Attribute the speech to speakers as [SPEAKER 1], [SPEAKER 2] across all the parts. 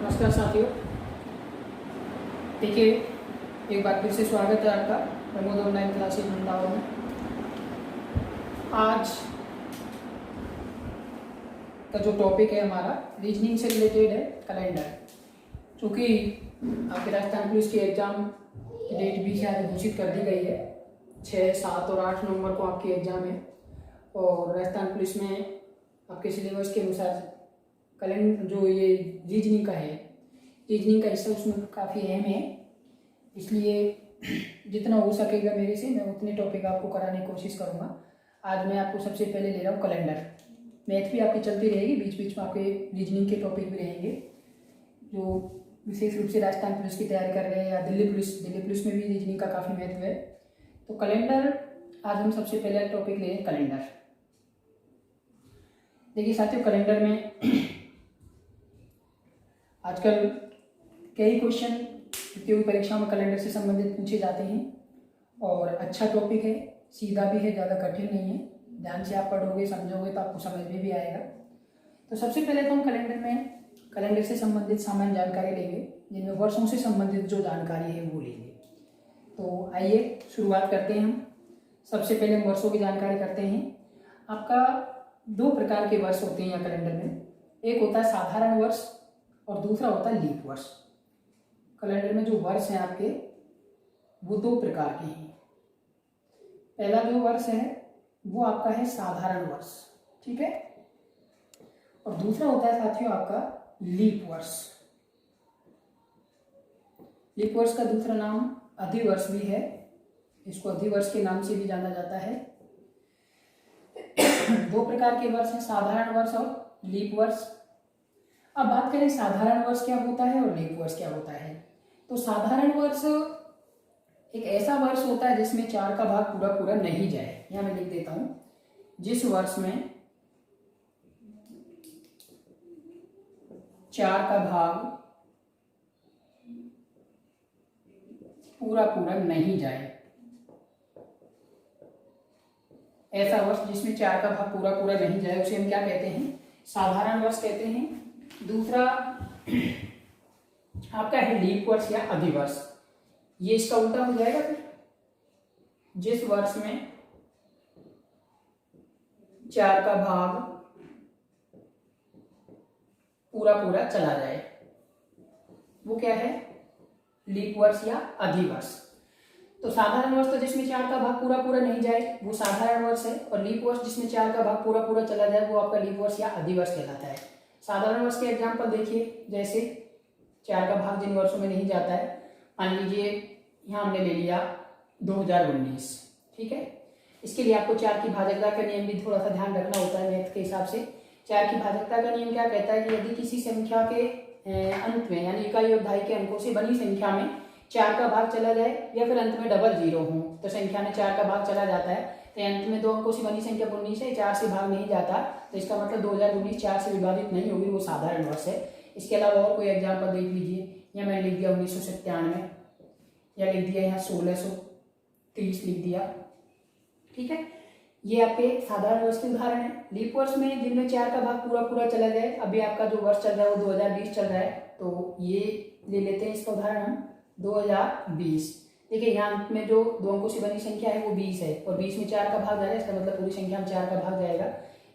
[SPEAKER 1] नमस्कार साथियों। देखिए, एक बार फिर से स्वागत है आपका प्रमोद ऑनलाइन क्लासेज वृंदावन में। आज का जो टॉपिक है हमारा रीजनिंग से रिलेटेड है, कैलेंडर। चूँकि आपके राजस्थान पुलिस के एग्ज़ाम की डेट भी शायद घोषित कर दी गई है। 6, 7 और 8 नवंबर को आपके एग्ज़ाम है और राजस्थान पुलिस में आपके सिलेबस के अनुसार कैलेंडर जो ये रीजनिंग का है, रीजनिंग का हिस्सा उसमें काफ़ी अहम है। इसलिए जितना हो सकेगा मेरे से मैं उतने टॉपिक आपको कराने की कोशिश करूँगा। आज मैं आपको सबसे पहले ले रहा हूँ कैलेंडर। मैथ भी आपकी चलती रहेगी, बीच बीच में आपके रीजनिंग के टॉपिक भी रहेंगे जो विशेष रूप से राजस्थान पुलिस की तैयारी कर रहे हैं या दिल्ली पुलिस में भी रीजनिंग का काफ़ी महत्व है। तो कैलेंडर आज हम सबसे पहले टॉपिक ले रहे हैं कैलेंडर। देखिए साथियों, कैलेंडर में आजकल कई क्वेश्चन प्रतियोगी परीक्षाओं में कैलेंडर से संबंधित पूछे जाते हैं और अच्छा टॉपिक है, सीधा भी है, ज़्यादा कठिन नहीं है। ध्यान से आप पढ़ोगे समझोगे तो आपको समझ में भी आएगा। तो सबसे पहले तो हम कैलेंडर से संबंधित सामान्य जानकारी लेंगे, जिनमें वर्षों से संबंधित जो जानकारी है वो लेंगे। तो आइए शुरुआत करते हैं हम। सबसे पहले हम वर्षों की जानकारी करते हैं। आपका 2 प्रकार के वर्ष होते हैं यहाँ कैलेंडर में। एक होता है साधारण वर्ष और दूसरा होता है लीप वर्ष। कैलेंडर में जो वर्ष हैं आपके वो 2 प्रकार के हैं। पहला जो वर्ष है वो आपका है साधारण वर्ष, ठीक है, और दूसरा होता है साथियों आपका लीप वर्ष। लीप वर्ष का दूसरा नाम अधिवर्ष भी है, इसको अधिवर्ष के नाम से भी जाना जाता है। 2 प्रकार के वर्ष हैं, साधारण वर्ष और लीप वर्ष। अब बात करें साधारण वर्ष क्या होता है और लीप वर्ष क्या होता है। तो साधारण वर्ष एक ऐसा वर्ष होता है जिसमें 4 का भाग पूरा पूरा नहीं जाए। यहां मैं लिख देता हूं, जिस वर्ष में 4 का भाग पूरा पूरा नहीं जाए, ऐसा वर्ष जिसमें 4 का भाग पूरा पूरा नहीं जाए उसे हम क्या कहते हैं, साधारण वर्ष कहते हैं। दूसरा आपका है लीप वर्ष या अधिवर्ष। ये इसका उल्टा हो जाएगा फिर, जिस वर्ष में 4 का भाग पूरा पूरा चला जाए वो क्या है, लीप वर्ष या अधिवर्ष। तो साधारण वर्ष तो जिसमें 4 का भाग पूरा पूरा नहीं जाए वो साधारण वर्ष है, और लीप वर्ष जिसमें 4 का भाग पूरा पूरा चला जाए वो आपका लीप वर्ष या अधिवर्ष कहलाता है। साधारण वर्ष के एग्जाम्पल देखिए, जैसे 4 का भाग जिन वर्षों में नहीं जाता है, मान लीजिए यहाँ हमने ले लिया 2019, ठीक है। इसके लिए आपको 4 की भाजकता का नियम भी थोड़ा सा ध्यान रखना होता है मैथ के हिसाब से। 4 की भाजकता का नियम क्या कहता है कि यदि किसी संख्या के अंत में यानी इकाई और दहाई के अंकों से बनी संख्या में 4 का भाग चला जाए या फिर अंत में डबल जीरो हो, तो संख्या में 4 का भाग चला जाता है, तो अंत में 2 अंकों से बनी संख्या 19 है, 4 से भाग नहीं जाता, तो इसका मतलब 2019 4 से विभाजित नहीं होगी, वो साधारण वर्ष है। इसके अलावा और कोई एग्जाम्पल देख लीजिए, या मैंने लिख दिया 1997 या लिख दिया यहाँ 1630 लिख दिया, ठीक है। ये आपके साधारण वर्ष के उदाहरण है। लीप वर्ष में जिनमें 4 का भाग पूरा पूरा चला जाए, अभी आपका जो वर्ष चल रहा है वो 2020 चल रहा है, तो ये ले लेते हैं इसका उदाहरण हम 2020। देखिए यहाँ में जो 2 अंकों से बनी संख्या है वो 20 है, और 20 में 4 का भाग जाएगा, इसका मतलब पूरी संख्या में 4 का भाग जाएगा।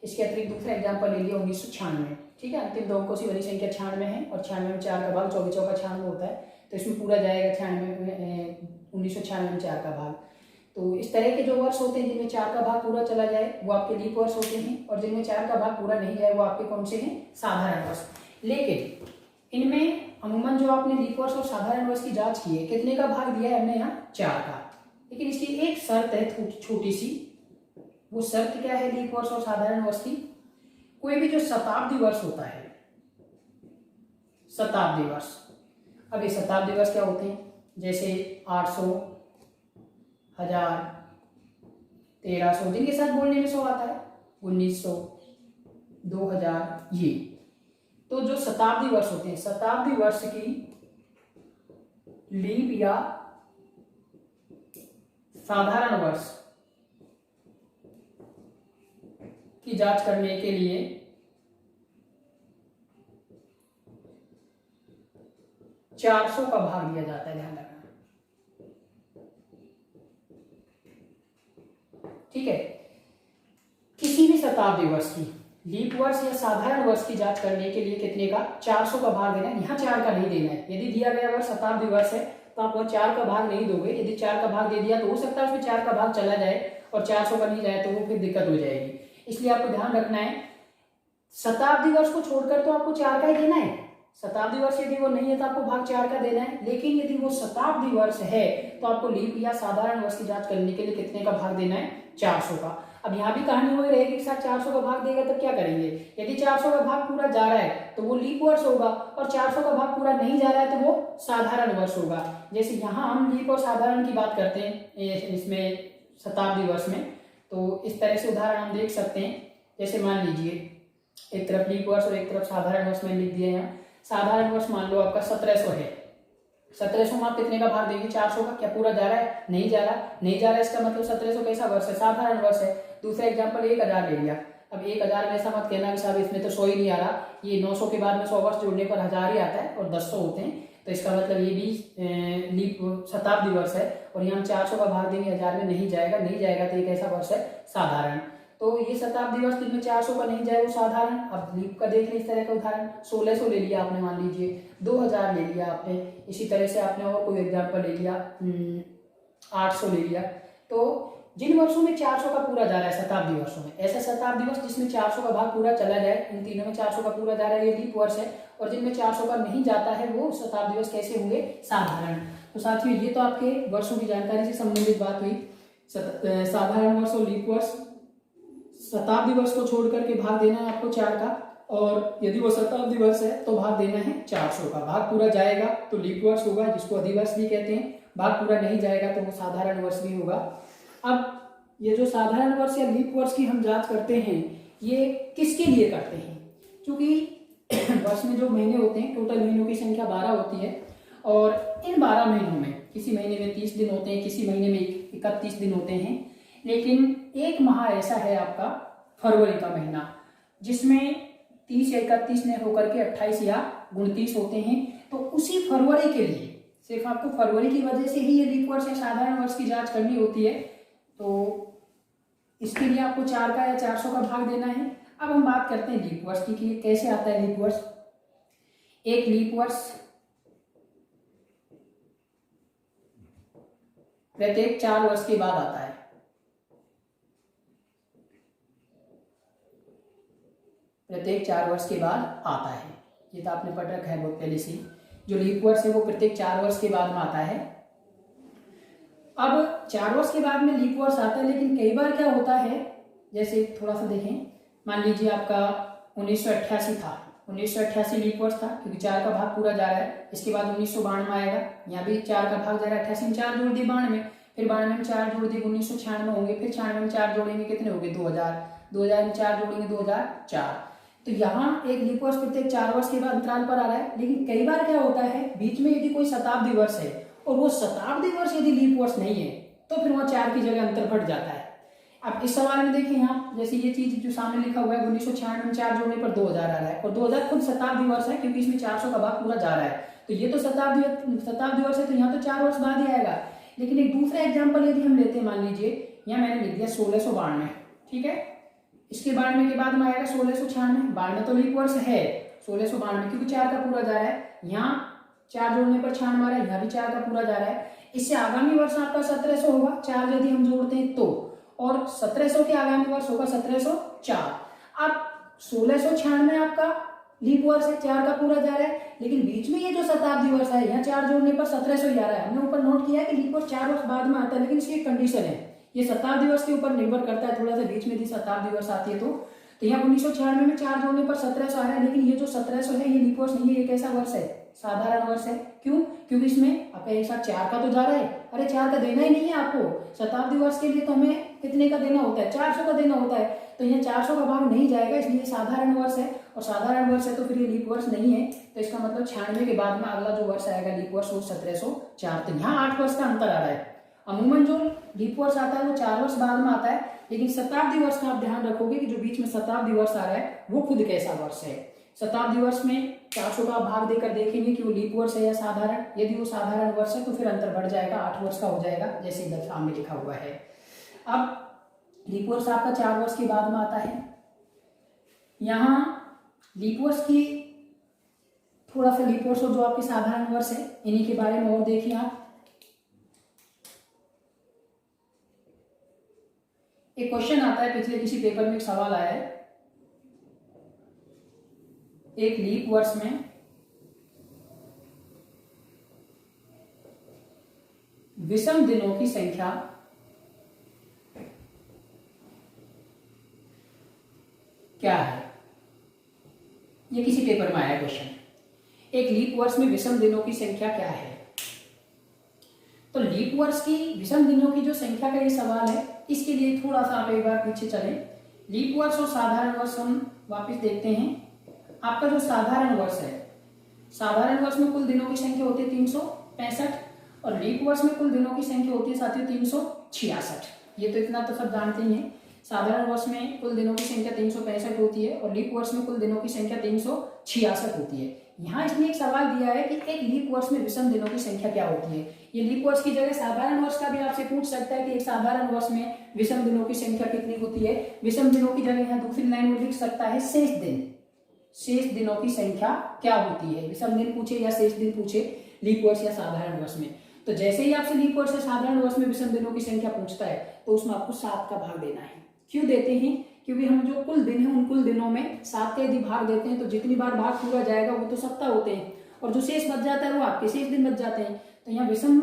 [SPEAKER 1] इसके अतिरिक्त दूसरा एग्जाम्पल ले लिया 1996, ठीक है। अंतिम 2 अंकों से बनी संख्या 96 है और 96 में 4 का भाग 24 चौका 96 होता है, तो इसमें पूरा जाएगा 1996 में 4 का भाग। तो इस तरह के जो वर्ष होते हैं जिनमें 4 का भाग पूरा चला जाए वो आपके लीप वर्ष होते हैं, और जिनमें 4 का भाग पूरा नहीं जाए वो आपके कौन से हैं, साधारण वर्ष। लेकिन इनमें अमूमन जो आपने लीप वर्ष और साधारण वर्ष की जांच की है, कितने का भाग दिया है हमने यहाँ, 4 का। लेकिन इसकी एक शर्त है छोटी सी, वो शर्त क्या है लीप वर्ष और साधारण वर्ष की, कोई भी जो शताब्दी वर्ष होता है, शताब्दी वर्ष। अब ये शताब्दी वर्ष क्या होते हैं, जैसे 800, 1000, 1300, जिनके साथ बोलने में 100 आता है, 1900, 2000, ये तो जो शताब्दी वर्ष होते हैं, शताब्दी वर्ष की लीप या साधारण वर्ष की जांच करने के लिए 400 का भाग दिया जाता है, ध्यान रखना। ठीक है, किसी भी शताब्दी वर्ष की लीप वर्ष या साधारण वर्ष की जांच करने के लिए कितने का 400 का भाग देना है। यहाँ 4 का नहीं देना है। यदि दिया गया वर्ष शताब्दी वर्ष है तो आप वो 4 का भाग नहीं दोगे। यदि 4 का भाग दे दिया तो हो सकता है उसमें 4 का भाग चला जाए और 400 का नहीं जाए तो वो फिर दिक्कत हो जाएगी। इसलिए आपको ध्यान रखना है शताब्दी वर्ष को छोड़कर तो आपको 4 का ही देना है। शताब्दी वर्ष यदि वो नहीं है तो आपको भाग 4 का देना है, लेकिन यदि वो शताब्दी वर्ष है तो आपको लीप या साधारण वर्ष की जांच करने के लिए कितने का भाग देना है, 400 का। अब यहाँ भी कहानी वही रहेगी, साथ 400 का भाग देगा तब क्या करेंगे। यदि 400 का भाग पूरा जा रहा है तो वो लीप वर्ष होगा और 400 का भाग पूरा नहीं जा रहा है तो वो साधारण वर्ष होगा। जैसे यहाँ हम लीप और साधारण की बात करते हैं इसमें शताब्दी वर्ष में, तो इस तरह से उदाहरण हम देख सकते हैं। जैसे मान लीजिए एक तरफ लीप वर्ष और एक तरफ साधारण वर्ष में लिख दिया यहाँ। साधारण वर्ष मान लो आपका 1700 है, 1700 में आप कितने का भाग देंगे, 400 का। क्या पूरा जा रहा है, नहीं जा रहा, नहीं जा रहा है, इसका मतलब 1700 कैसा वर्ष है, साधारण वर्ष है। दूसरा एग्जांपल 1000 ले लिया। अब 1000 में ऐसा मत कहना कि साहब इसमें तो 100 ही नहीं आ रहा, ये 900 के बाद में 100 वर्ष जोड़ने पर 1000 ही आता है और 1000 होते हैं, तो इसका मतलब ये भी लीप शताब्दी वर्ष है। और यहाँ हम 400 का भाग देंगे, 1000 में नहीं जाएगा, नहीं जाएगा तो ये कैसा वर्ष है, साधारण। तो ये शताब्दी वर्ष जिसमें 400 का नहीं जाए वो साधारण। अब लीप का देख लें इस तरह का उदाहरण, 1600 ले लिया आपने, मान लीजिए 2000 ले लिया आपने, इसी तरह से आपने और कोई एग्जांपल ले लिया 800 ले लिया। तो जिन वर्षों में 400 का पूरा जा रहा है शताब्दी वर्षों में, ऐसा शताब्दी वर्ष जिसमें 400 का भाग पूरा चला जाए, इन तीनों में 400 का पूरा जा रहा है ये लीप वर्ष है। और जिनमें 400 का नहीं जाता है वो शताब्दी वर्ष कैसे होंगे, साधारण। तो साथियों ये तो आपके वर्षों की जानकारी से संबंधित बात हुई। साधारण वर्ष और लीप वर्ष, शताब्दी वर्ष को छोड़ करके भाग देना है आपको 4 का, और यदि वो शताब्दी वर्ष है तो भाग देना है 400 का। भाग पूरा जाएगा तो लीप वर्ष होगा, जिसको अधिवर्ष भी कहते हैं। भाग पूरा नहीं जाएगा तो वो साधारण वर्ष भी होगा। अब ये जो साधारण वर्ष या लीप वर्ष की हम जांच करते हैं ये किसके लिए करते हैं, क्योंकि वर्ष में जो महीने होते हैं टोटल महीनों की संख्या 12 होती है, और इन 12 महीनों में किसी महीने में 30 दिन होते हैं, किसी महीने में 31 दिन होते हैं, लेकिन एक माह ऐसा है आपका फरवरी का महीना जिसमें 30 या 31 ने होकर के 28 या 29 होते हैं। तो उसी फरवरी के लिए सिर्फ आपको फरवरी की वजह से ही ये लीप वर्ष या साधारण वर्ष की जांच करनी होती है, तो इसके लिए आपको 4 का या 400 का भाग देना है। अब हम बात करते हैं लीप वर्ष की कि कैसे आता है लीप वर्ष। एक लीप वर्ष प्रत्येक 4 वर्ष के बाद आता है। प्रत्येक 4 वर्ष के बाद आता है, ये तो आपने पढ़ रखा है बहुत पहले से। जो लीप वर्ष है वो प्रत्येक 4 वर्ष के बाद में आता है। अब 4 वर्ष के बाद में लीप वर्ष आता है, लेकिन कई बार क्या होता है, जैसे थोड़ा सा देखें, मान लीजिए आपका 1988 था, 1988 लीप वर्ष था क्योंकि 4 का भाग पूरा जा रहा है। इसके बाद 1992 आएगा, यहाँ भी 4 का भाग जा रहा है, 88 में 4 जोड़ दिए 92, फिर 92 में 4 जोड़ दिए 1996 होंगे, फिर 96 में 4 जोड़ेंगे कितने होंगे 2000, 2000 में 4 जोड़ेंगे 2004। तो यहाँ एक लीप वर्ष प्रत्येक 4 वर्ष के बाद अंतराल पर आ रहा है। लेकिन कई बार क्या होता है, बीच में यदि कोई शताब्दी वर्ष है और वो शताब्दी वर्ष यदि लीप वर्ष नहीं है तो फिर वह 4 की जगह अंतर घट जाता है। अब इस सवाल में देखें यहाँ, जैसे ये चीज जो सामने लिखा हुआ है 1996 में 4 जोड़ने पर 2000 आ रहा है, और 2000 खुद शताब्दी वर्ष है क्योंकि इसमें 400 का भाग पूरा जा रहा है, तो ये तो शताब्दी वर्ष है, तो यहाँ तो 4 वर्ष बाद ही आएगा। लेकिन एक दूसरा एग्जाम्पल यदि हम लेते हैं, मान लीजिए यहाँ मैंने लिख दिया 1692, ठीक है, इसके 92 के बाद में आएगा 1696, 92 तो लीप वर्ष है, 1692 क्योंकि 4 का पूरा जा रहा है, यहाँ 4 जोड़ने पर 96 आ रहा है, यहाँ भी 4 का पूरा जा रहा है। इससे आगामी वर्ष आपका 1700 होगा, 4 यदि हम जोड़ते हैं तो, और 1700 के आगामी वर्ष होगा 1704। अब 1696 आपका लीप वर्ष है, 4 का पूरा जा रहा है, लेकिन बीच में ये जो शताब्दी वर्ष है यहाँ 4 जोड़ने पर 1700 ही आ रहा है। हमने ऊपर नोट किया है कि लीप वर्ष 4 वर्ष बाद में आता है, लेकिन इसकी एक कंडीशन है, ये शताब्दी वर्ष के ऊपर निर्भर करता है, थोड़ा सा बीच में यदि शताब्दी वर्ष आती है तो यहाँ 1996 में 4 जोड़ने पर 1700 आ रहा है, लेकिन ये जो 1700 है ये लीप वर्ष नहीं है, ये कैसा वर्ष है, साधारण वर्ष है। क्यों? क्योंकि इसमें आपका एक साथ 4 का तो जा रहा है, अरे 4 का देना ही नहीं है आपको, शताब्दी वर्ष के लिए तो हमें कितने का देना होता है, 400 का देना होता है, तो यहाँ 400 का भाग नहीं जाएगा, इसलिए साधारण वर्ष है, और साधारण वर्ष है तो फिर ये लीप वर्ष नहीं है। तो इसका मतलब 96 के बाद में अगला जो वर्ष आएगा लीप वर्ष वो 1704। तो यहाँ 8 वर्ष का अंतर आ रहा है। अमूमन जो लीप वर्ष आता है वो 4 वर्ष बाद में आता है, लेकिन शताब्दी वर्ष का आप ध्यान रखोगे कि जो बीच में शताब्दी वर्ष आ रहा है वो खुद कैसा वर्ष है। शताब्दी वर्ष में 400 का आप भाग देकर देखेंगे कि वो लीप वर्ष है या साधारण। यदि वो साधारण वर्ष है तो फिर अंतर बढ़ जाएगा, 8 वर्ष का हो जाएगा, जैसे इधर सामने लिखा हुआ है। अब लीप वर्ष आपका 4 वर्ष के बाद में आता है। यहाँ लीप वर्ष की थोड़ा सा लीप वर्ष जो आपके साधारण वर्ष है इन्हीं के बारे में और देखिए आप। एक क्वेश्चन आता है, पिछले किसी पेपर में एक सवाल आया है, एक लीप वर्ष में विषम दिनों की संख्या क्या है। ये किसी पेपर में आया क्वेश्चन, एक लीप वर्ष में विषम दिनों की संख्या क्या है। तो लीप वर्ष की विषम दिनों की जो संख्या का ये सवाल है, इसके लिए थोड़ा सा आप एक बार पीछे चलें। लीप वर्ष और साधारण वर्ष हम वापस देखते हैं। आपका जो साधारण वर्ष है, साधारण वर्ष में कुल दिनों की संख्या होती है 365 और लीप वर्ष में कुल दिनों की संख्या होती है साथियों 366। ये तो इतना तो सब जानते ही हैं। साधारण वर्ष में कुल दिनों की संख्या 365 होती है और लीप वर्ष में कुल दिनों की संख्या 366 होती है। यहाँ इसने एक सवाल दिया है कि एक लीप वर्ष में विषम दिनों की संख्या क्या होती है। ये लीप वर्ष की जगह साधारण वर्ष का भी आपसे पूछ सकता है कि एक साधारण वर्ष में विषम दिनों की संख्या कितनी होती है। विषम दिनों की जगह यहाँ दूसरी लाइन में लिख सकता है शेष दिन, शेष दिनों की संख्या क्या होती है। विषम दिन पूछे या शेष दिन पूछे, लीप वर्ष या साधारण वर्ष में, तो जैसे ही आपसे लीप वर्ष या साधारण वर्ष में विषम दिनों की संख्या पूछता है तो उसमें आपको 7 का भाग देना है। क्यों देते हैं? क्योंकि हम जो कुल दिन है उन कुल दिनों में 7 का यदि भाग देते हैं तो जितनी बार भाग पूरा जाएगा वो तो 7 होते हैं और जो शेष बच जाता है वो आपके शेष दिन बच जाते हैं। तो यहाँ विषम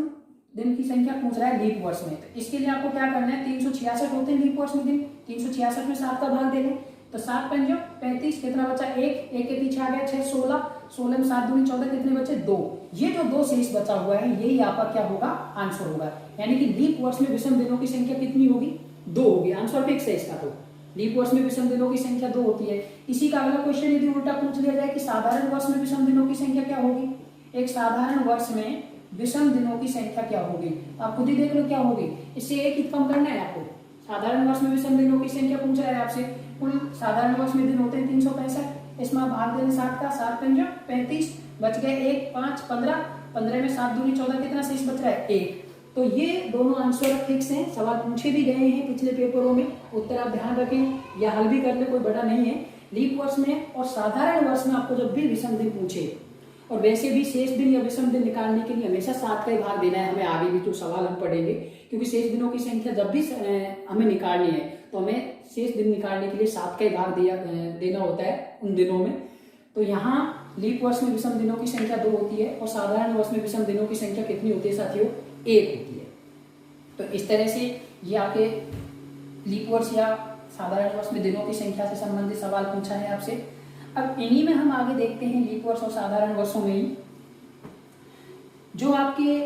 [SPEAKER 1] दिन की संख्या पूछ रहा है लीप वर्ष में, तो इसके लिए आपको क्या करना है, 366 होते हैं लीप वर्ष में दिन, 366 में 7 का भाग दे लें तो 7 पंजो 35, कितना बचा 1, 1 के पीछे आ गया 6, 16, 16 में 7 दूनी 14, कितने बचे 2। ये जो 2 शेष बचा हुआ है यही आपका क्या होगा, आंसर होगा। यानी कि लीप वर्ष में विषम दिनों की संख्या कितनी होगी, 2 होगी। आंसर फिक्स है इसका। तो लीप वर्ष में विषम दिनों की संख्या 2 होती है। इसी का अगला क्वेश्चन यदि उल्टा पूछ लिया जाए कि साधारण वर्ष में विषम दिनों की संख्या क्या होगी, एक साधारण वर्ष में विषम दिनों की संख्या क्या होगी, आप खुद ही देख लो क्या होगी। इससे एक ही कम करना है आपको। साधारण वर्ष में विषम दिनों की संख्या पूछ रहा है आपसे, कुल साधारण वर्ष में दिन होते हैं 365, इसमें भाग देने 7 का, 7 पंजो 35, बच गए 1, 5, 15, 15 में 7 दूनी 14, कितना शेष बच रहा है 1। तो ये दोनों आंसर फिक्स हैं, सवाल पूछे भी गए हैं पिछले पेपरों में, उत्तर आप ध्यान रखें या हल भी कर ले, कोई बड़ा नहीं है। लीप वर्ष में और साधारण वर्ष में आपको जब भी विषम दिन पूछे, और वैसे भी शेष दिन या विषम दिन निकालने के लिए हमेशा 7 का ही भाग देना है हमें। आगे भी जो सवाल हम पढ़ेंगे, क्योंकि शेष दिनों की संख्या जब भी हमें निकालनी है तो हमें शेष दिन निकालने के लिए 7 का ही भाग देना होता है उन दिनों में। तो यहाँ लीप वर्ष में विषम दिनों की संख्या 2 होती है और साधारण वर्ष में विषम दिनों की संख्या कितनी होती है साथियों, 1 होती है। तो इस तरह से ये आपके लीप वर्ष या साधारण वर्ष में दिनों की संख्या से संबंधित सवाल पूछा है आपसे। अब इन्हीं में हम आगे देखते हैं लीप वर्ष और साधारण वर्षों में ही जो आपके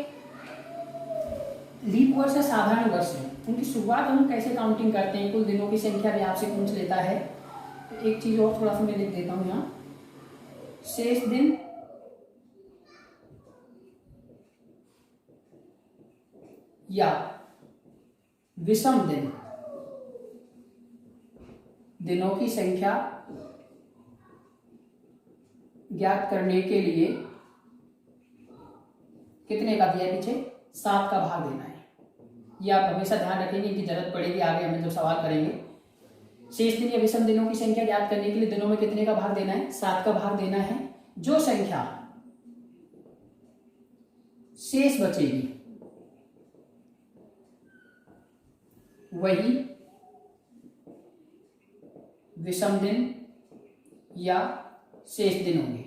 [SPEAKER 1] लीप वर्ष या साधारण वर्ष है उनकी शुरुआत हम कैसे काउंटिंग करते हैं, कुल दिनों की संख्या भी आपसे पूछ लेता है। तो एक चीज और थोड़ा सा मैं लिख देता हूं यहाँ, शेष दिन या विषम दिन दिनों की संख्या ज्ञात करने के लिए कितने का दिया है पीछे, 7 का भाग देना है। ये आप हमेशा ध्यान रखेंगे, इनकी जरूरत पड़ेगी आगे हमें जब सवाल करेंगे। शेष दिन या विषम दिनों की संख्या ज्ञात करने के लिए दिनों में कितने का भाग देना है, 7 का भाग देना है। जो संख्या शेष बचेगी वही विषम दिन या शेष दिन होंगे।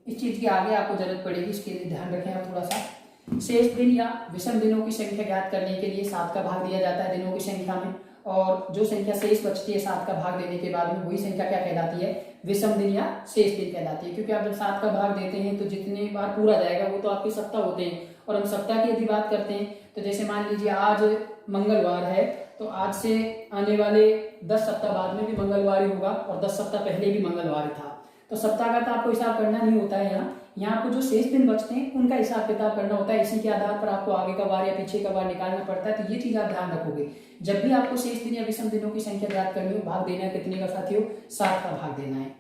[SPEAKER 1] इस चीज की आगे आपको जरूरत पड़ेगी, इसके लिए ध्यान रखें आप थोड़ा सा। शेष दिन या विषम दिनों की संख्या ज्ञात करने के लिए 7 का भाग दिया जाता है दिनों की संख्या में, और जो संख्या शेष बचती है 7 का भाग देने के बाद में वही संख्या क्या कहलाती है, विषम दिन या शेष दिन कहलाती है। क्योंकि आप जब 7 का भाग देते हैं तो जितने बार पूरा जाएगा वो तो आपके सप्ताह होते हैं, और हम सप्ताह की यदि बात करते हैं तो जैसे मान लीजिए आज मंगलवार है तो आज से आने वाले 10 सप्ताह बाद में भी मंगलवार ही होगा और 10 सप्ताह पहले भी मंगलवार था। तो सप्ताह का तो आपको हिसाब करना नहीं होता है यहाँ, यहाँ आपको जो शेष दिन बचते हैं उनका हिसाब किताब करना होता है। इसी के आधार पर आपको आगे का बार या पीछे का बार निकालना पड़ता है। तो ये चीज आप ध्यान रखोगे जब भी आपको शेष दिन या विषम दिनों की संख्या ज्ञात करनी हो। भाग देना है कितने का साथियों? 7 का भाग देना है।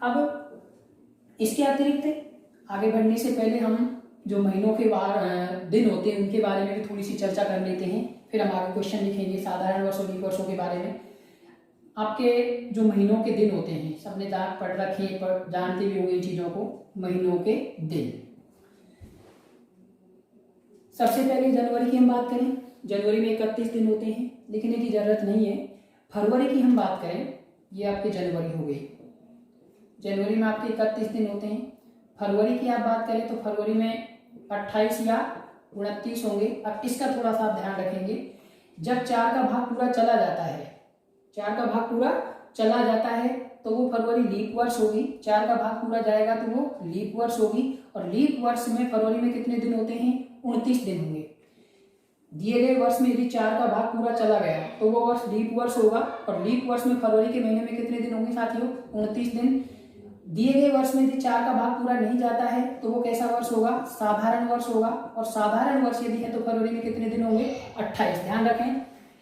[SPEAKER 1] अब इसके अतिरिक्त आगे बढ़ने से पहले हम जो महीनों के दिन होते हैं उनके बारे में भी थोड़ी सी चर्चा कर लेते हैं, फिर हम आगे क्वेश्चन लिखेंगे साधारण वर्ष और लीप वर्षों के बारे में। आपके जो महीनों के दिन होते हैं सबने पढ़ रखे, जानते भी होंगे इन चीजों को। महीनों के दिन, सबसे पहले जनवरी की हम बात करें। जनवरी में 31 दिन होते हैं, लिखने की जरूरत नहीं है। फरवरी की हम बात करें, ये आपके जनवरी हो गई। जनवरी में आपके 31 दिन होते हैं। फरवरी की आप बात करें तो फरवरी में 28 या 29 होंगे। अब इसका थोड़ा सा आप ध्यान रखेंगे, जब 4 का भाग पूरा चला जाता है, 4 का भाग पूरा चला जाता है तो वो फरवरी लीप वर्ष होगी। 4 का भाग पूरा जाएगा तो वो लीप वर्ष होगी। और लीप वर्ष में फरवरी में कितने दिन होते हैं? 29 दिन होंगे। दिए गए वर्ष में यदि 4 का भाग पूरा चला गया तो वो वर्ष लीप वर्ष होगा। और लीप वर्ष में फरवरी के महीने में कितने दिन होंगे साथियों? 29 दिन। दिए गए वर्ष में यदि 4 का भाग पूरा नहीं जाता है तो वो कैसा वर्ष होगा? साधारण वर्ष होगा। और साधारण वर्ष यदि है तो फरवरी में कितने दिन होंगे? 28। ध्यान रखें,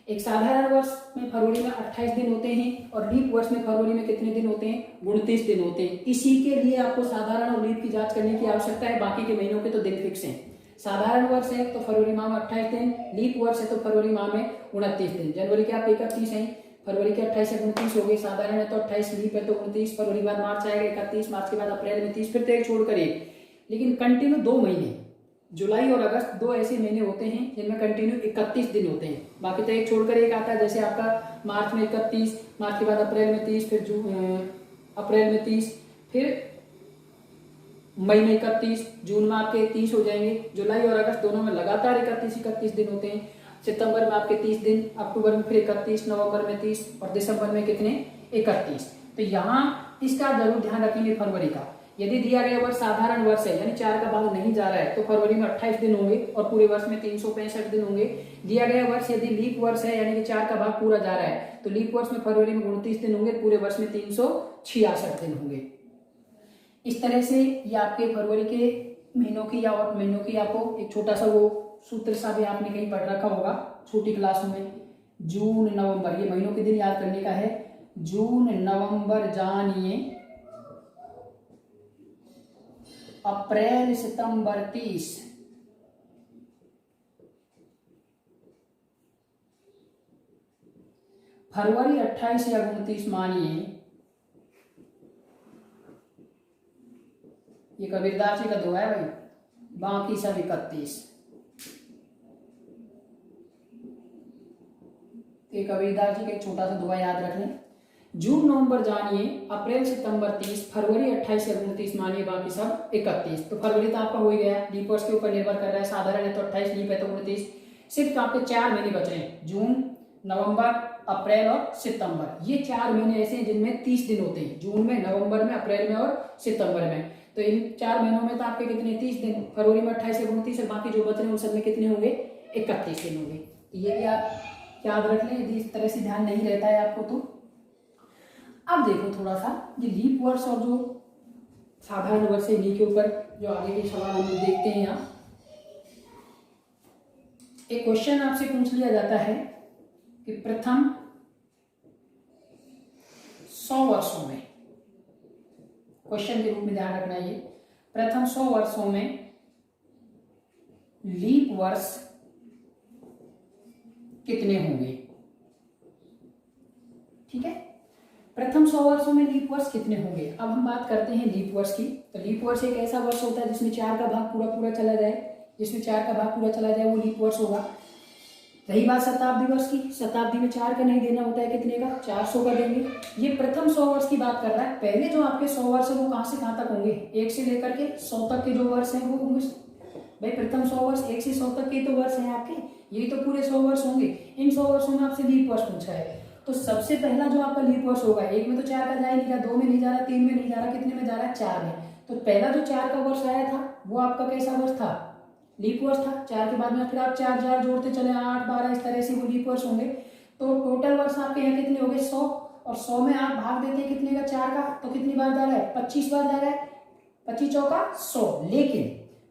[SPEAKER 1] एक साधारण वर्ष में फरवरी में 28 दिन होते हैं और लीप वर्ष में फरवरी में कितने दिन होते हैं? 29 दिन होते हैं। इसी के लिए आपको साधारण और लीप की जांच करने की आवश्यकता है। बाकी के महीनों के तो दिन फिक्स हैं। साधारण वर्ष है तो फरवरी माह में 28 दिन, लीप वर्ष है तो फरवरी माह में 29 दिन। जनवरी के आप 31 हैं, फरवरी के 28 से 29 हो गए। साधारण है तो 28, लीप है तो 29, फरवरी बाद मार्च आएगा 31, मार्च के बाद अप्रैल में 30, फिर तो एक छोड़कर एक। लेकिन कंटिन्यू 2 महीने, जुलाई और अगस्त, 2 ऐसे महीने होते हैं जिनमें कंटिन्यू 31 दिन होते हैं। बाकी तो एक छोड़कर एक आता है। जैसे आपका मार्च में 31, मार्च के बाद अप्रैल में 30, फिर अप्रैल में 30, फिर मई में 31, जून में आपके 30 हो जाएंगे। जुलाई और अगस्त दोनों में लगातार 31 दिन होते हैं। सितंबर में आपके 30 दिन, अक्टूबर में फिर 31, नवंबर में 30 और दिसंबर में कितने? 31। तो यहाँ इसका जरूर ध्यान रखेंगे फरवरी का। यदि दिया गया वर्ष साधारण वर्ष है यानी 4 का भाग नहीं जा रहा है तो फरवरी में 28 दिन होंगे और पूरे वर्ष में 365 दिन होंगे। दिया गया वर्ष यदि लीप वर्ष है यानी कि 4 का भाग पूरा जा रहा है तो लीप वर्ष में फरवरी में 29 दिन होंगे, पूरे वर्ष में 366 दिन होंगे। इस तरह से ये आपके फरवरी के महीनों की या और महीनों की आपको एक छोटा सा वो सूत्र सा भी आपने कहीं पढ़ रखा होगा छोटी क्लासों में। जून नवंबर, ये महीनों के दिन याद करने का है। जून नवंबर जानिए, अप्रैल सितंबर 30, फरवरी 28 या 29 मानिए। ये कबीरदास जी का दुआ है भाई, बाकी सब 31। ये कबीरदास जी का एक छोटा सा दुआ याद रख लें। जून नवंबर जानिए, अप्रैल सितंबर 30, फरवरी 28 या 29 मानिए, बाकी सब 31। तो फरवरी तो आपका हो ही गया, लीप वर्ष के ऊपर निर्भर कर रहा है। साधारण है तो 28, लीप है तो 29। सिर्फ आपके 4 महीने बचे हैं, जून, नवंबर, अप्रैल और सितंबर। ये 4 महीने ऐसे हैं जिनमें 30 दिन होते हैं, जून में, नवंबर में, अप्रैल में और सितंबर में। तो इन 4 महीनों में तो आपके कितने? 30 दिन। फरवरी में 28 या 29 और बाकी जो बच रहे हैं उन सब में कितने होंगे? 31 दिन होंगे। तो ये भी आप याद रख लें यदि इस तरह से ध्यान नहीं रहता है आपको तो। अब देखो थोड़ा सा ये लीप वर्ष और जो साधारण वर्ष है इन्हीं के ऊपर जो आगे के सवाल हम देखते हैं। यहाँ एक क्वेश्चन आपसे पूछ लिया जाता है कि प्रथम 100 वर्षों में, क्वेश्चन के रूप में ध्यान रखना है, ये प्रथम 100 वर्षों में लीप वर्ष कितने होंगे? ठीक है, प्रथम 100 वर्षों में लीप वर्ष कितने होंगे? अब हम बात करते हैं लीप वर्ष की। तो लीप वर्ष एक ऐसा वर्ष होता है जिसमें 4 का भाग पूरा चला जाए, जिसमें 4 का भाग पूरा चला जाए वो लीप वर्ष होगा। रही बात शताब्दी वर्ष की, शताब्दी में 4 का नहीं देना होता है, कितने का? 400 का देंगे। ये प्रथम 100 वर्ष की बात कर रहा है। पहले जो आपके 100 वर्ष है वो कहां से कहां तक होंगे? 1 से लेकर के 100 तक के जो वर्ष हैं वो होंगे भाई। प्रथम 100 वर्ष 1 से 100 तक के तो वर्ष हैं आपके, यही तो पूरे 100 वर्ष होंगे। इन 100 वर्षों में आपसे लीप वर्ष पूछा है तो सबसे पहला जो आपका लीप वर्ष होगा, 1 में तो 4 का जा ही नहीं रहा, 2 में नहीं जा रहा, 3 में नहीं जा रहा, कितने में जा रहा है? 4 में। तो पहला जो 4 का वर्ष आया था वो आपका कैसा वर्ष था? लीप वर्ष था। 4 के बाद में फिर आप 4 जोड़ते चले, 8, 12 इस तरह से वो लीप वर्ष होंगे। तो टोटल वर्ष आपके यहाँ कितने हो गए? 100। और 100 में आप भाग देते हैं कितने का? 4 का, तो कितनी बार जा रहा है? 25 बार जा रहा है। 25 चौका 100, लेकिन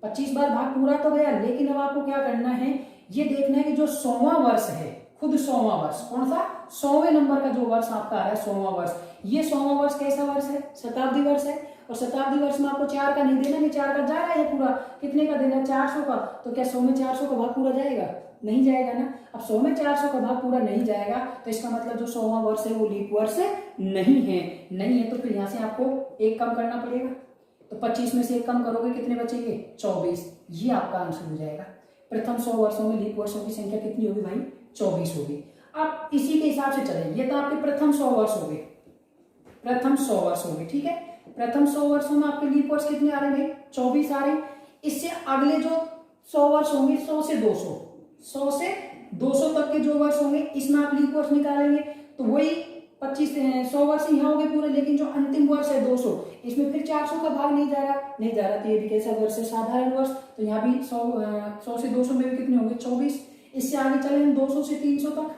[SPEAKER 1] 25 बार भाग पूरा तो गया, लेकिन अब आपको क्या करना है, ये देखना है कि जो 100वां वर्ष है, खुद 100वां वर्ष, कौन सा 100वें नंबर का जो वर्ष आपका आ रहा है 100वां वर्ष, ये 100वां वर्ष कैसा वर्ष है, शताब्दी वर्ष है। और शताब्दी वर्ष में आपको 4 का नहीं देना, कि 4 का जा रहा है पूरा, कितने का देना है 400 का, तो क्या 100 में 400 का भाग पूरा जाएगा, नहीं जाएगा ना। अब 100 में 400 का भाग पूरा नहीं जाएगा तो इसका मतलब जो 100वां वर्ष है वो लीप वर्ष नहीं है, तो फिर यहाँ से आपको एक कम करना पड़ेगा। तो 25 में से एक कम करोगे कितने बचेंगे, 24, ये आपका आंसर हो जाएगा। प्रथम 100 वर्षों में लीप वर्षों की संख्या कितनी होगी भाई, 24 होगी। अब इसी के हिसाब से चलें, ये तो आपके प्रथम 100 वर्ष हो गए, प्रथम 100 वर्ष हो गए, ठीक है। प्रथम 100 वर्षों में आपके लीप वर्ष कितने आ रहे हैं, 24 आ रहे। इससे अगले जो 100 वर्ष होंगे, 100 से 200, 100 से 200 तक के जो वर्ष होंगे, इसमें आप लीप वर्ष निकालेंगे तो वही 25 100 वर्ष यहाँ हो गए पूरे, लेकिन जो अंतिम वर्ष है 200, इसमें फिर 400 का भाग नहीं जा रहा, तो ये भी कैसा वर्ष है, साधारण वर्ष। तो यहाँ भी 100 से 200 में भी कितने होंगे, 24। इससे आगे चले हम 200 से 300 तक,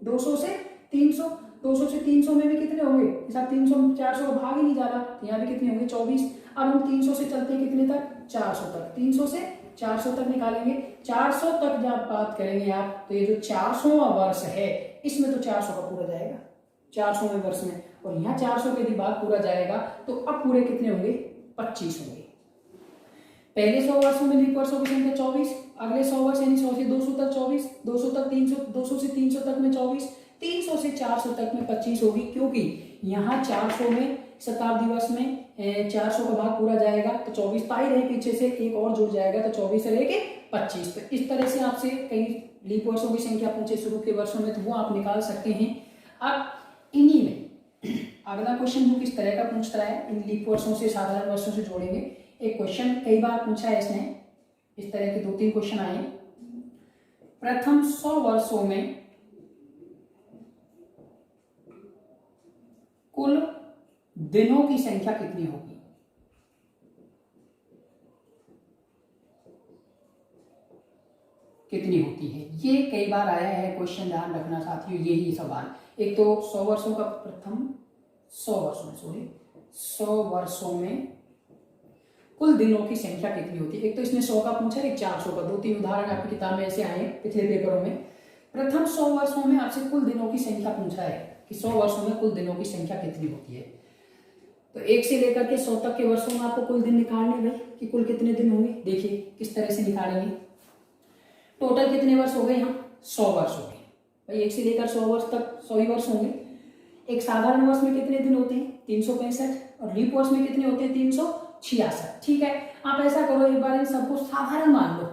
[SPEAKER 1] 200 से 300, 200 से 300 में भी कितने होंगे, इस 300 400 का भाग ही नहीं जा रहा, तो यहाँ भी कितने होंगे, 24। अब हम 300 से चलते हैं कितने तक, 400 तक, 300 से 400 तक निकालेंगे। 400 तक जब बात करेंगे आप, तो ये जो 400वां वर्ष है इसमें तो 400 का पूरा जाएगा 400वें वर्ष में, और यहाँ 400 के यदि भाग पूरा जाएगा तो अब पूरे कितने होंगे, 25 होंगे। पहले 100 वर्षों में लीप वर्षों की संख्या 24, अगले 100 वर्ष यानी 100 से 200 तक 24, 200 तक 300, 200 से 300 तक में 24, 300 से 400 तक में 25 होगी, क्योंकि यहाँ 400 में शताब्दी वर्ष में 400 का भाग पूरा जाएगा तो 24 पाई रहे, पीछे से एक और जुड़ जाएगा तो 24 से लेके 25। तो इस तरह से आपसे कई लीप वर्षों की संख्या पूछे शुरू के वर्षों में, तो वो आप निकाल सकते हैं। अब इन्हीं में अगला क्वेश्चन जो किस तरह का पूछता है, इन लीप वर्षों से साधारण वर्षों से जोड़ेंगे। एक क्वेश्चन कई बार पूछा है इसने, इस तरह के 2-3 क्वेश्चन आए। प्रथम 100 वर्षों में कुल दिनों की संख्या कितनी होगी, कितनी होती है, ये कई बार आया है क्वेश्चन, ध्यान रखना साथियों, यही सवाल। एक तो 100 वर्षों का प्रथम 100 वर्षों में कुल दिनों की संख्या कितनी होती है। एक तो इसने 100 का पूछा है, एक 400 का, 2-3 उदाहरण आपकी किताब में ऐसे आए पिछले पेपरों में। प्रथम 100 वर्षों में आपसे कुल दिनों की संख्या पूछा है कि 100 वर्षों में कुल दिनों की संख्या कितनी होती है। तो 1 से लेकर के 100 तक के वर्षों में आपको कुल दिन निकालने भाई कि कुल कितने दिन होंगे। देखिए किस तरह से निकालेंगे। टोटल कितने वर्ष हो गए, यहाँ 100 वर्ष हो गए भाई। 1 से लेकर 100 वर्ष तक 100 ही वर्ष होंगे। एक साधारण वर्ष में कितने दिन होते हैं, 365, और लीप वर्ष में कितने होते हैं, 366। ठीक है, आप ऐसा करो, एक बार इन सबको साधारण मान लो।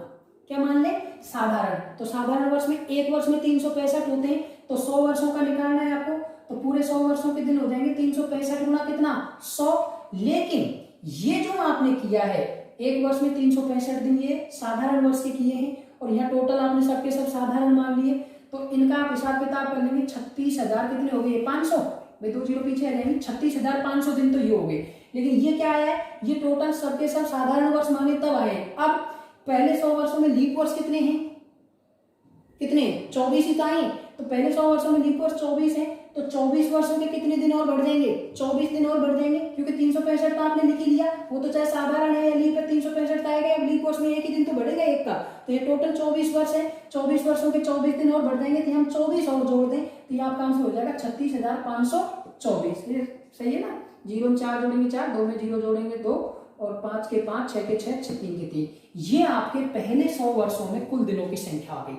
[SPEAKER 1] क्या मान ले, साधारण। तो साधारण वर्ष में एक वर्ष में 365 होते हैं, तो 100 वर्षों का निकालना है आपको, तो पूरे 100 वर्षों के दिन हो जाएंगे 365 गुना कितना, 100। लेकिन ये जो आपने किया है, एक वर्ष में 365 दिन, ये साधारण वर्ष के किए हैं, और यहाँ टोटल आपने सबके सब साधारण मान लिए, तो इनका आप हिसाब किताब कर लेंगे। 36,000 कितने हो गए, 500 भाई, 2 जीरो पीछे आ जाएंगे, 36,500 दिन तो ये हो गए। लेकिन ये क्या आया है, ये टोटल सबके सब साधारण वर्ष माने तब आए हैं। अब पहले 100 वर्षों में लीप वर्ष कितने हैं, कितने, 24 ही तो आए। तो पहले 100 वर्षों में लीप वर्ष 24 है, तो 24 वर्षों के कितने दिन और बढ़ जाएंगे, 24 दिन और बढ़ जाएंगे, क्योंकि 365 तो आपने लिख ही लिया, वो तो चाहे साधारण है या लीप है, 365 आएगा। अब लीप वर्ष में एक ही दिन तो बढ़ेगा एक का, तो ये टोटल 24 वर्ष है। 24 वर्षों के 24 दिन और बढ़ जाएंगे, तो हम 24 और जोड़ दें तो ये आपका आंसर हो जाएगा 36,524। ये सही है ना। 0 में 4 जोड़ेंगे 4, 2 में 0 जोड़ेंगे 2, और 5 के 5, 6 के 6, 3 के 3। ये आपके पहले 100 वर्षों में कुल दिनों की संख्या आ गई।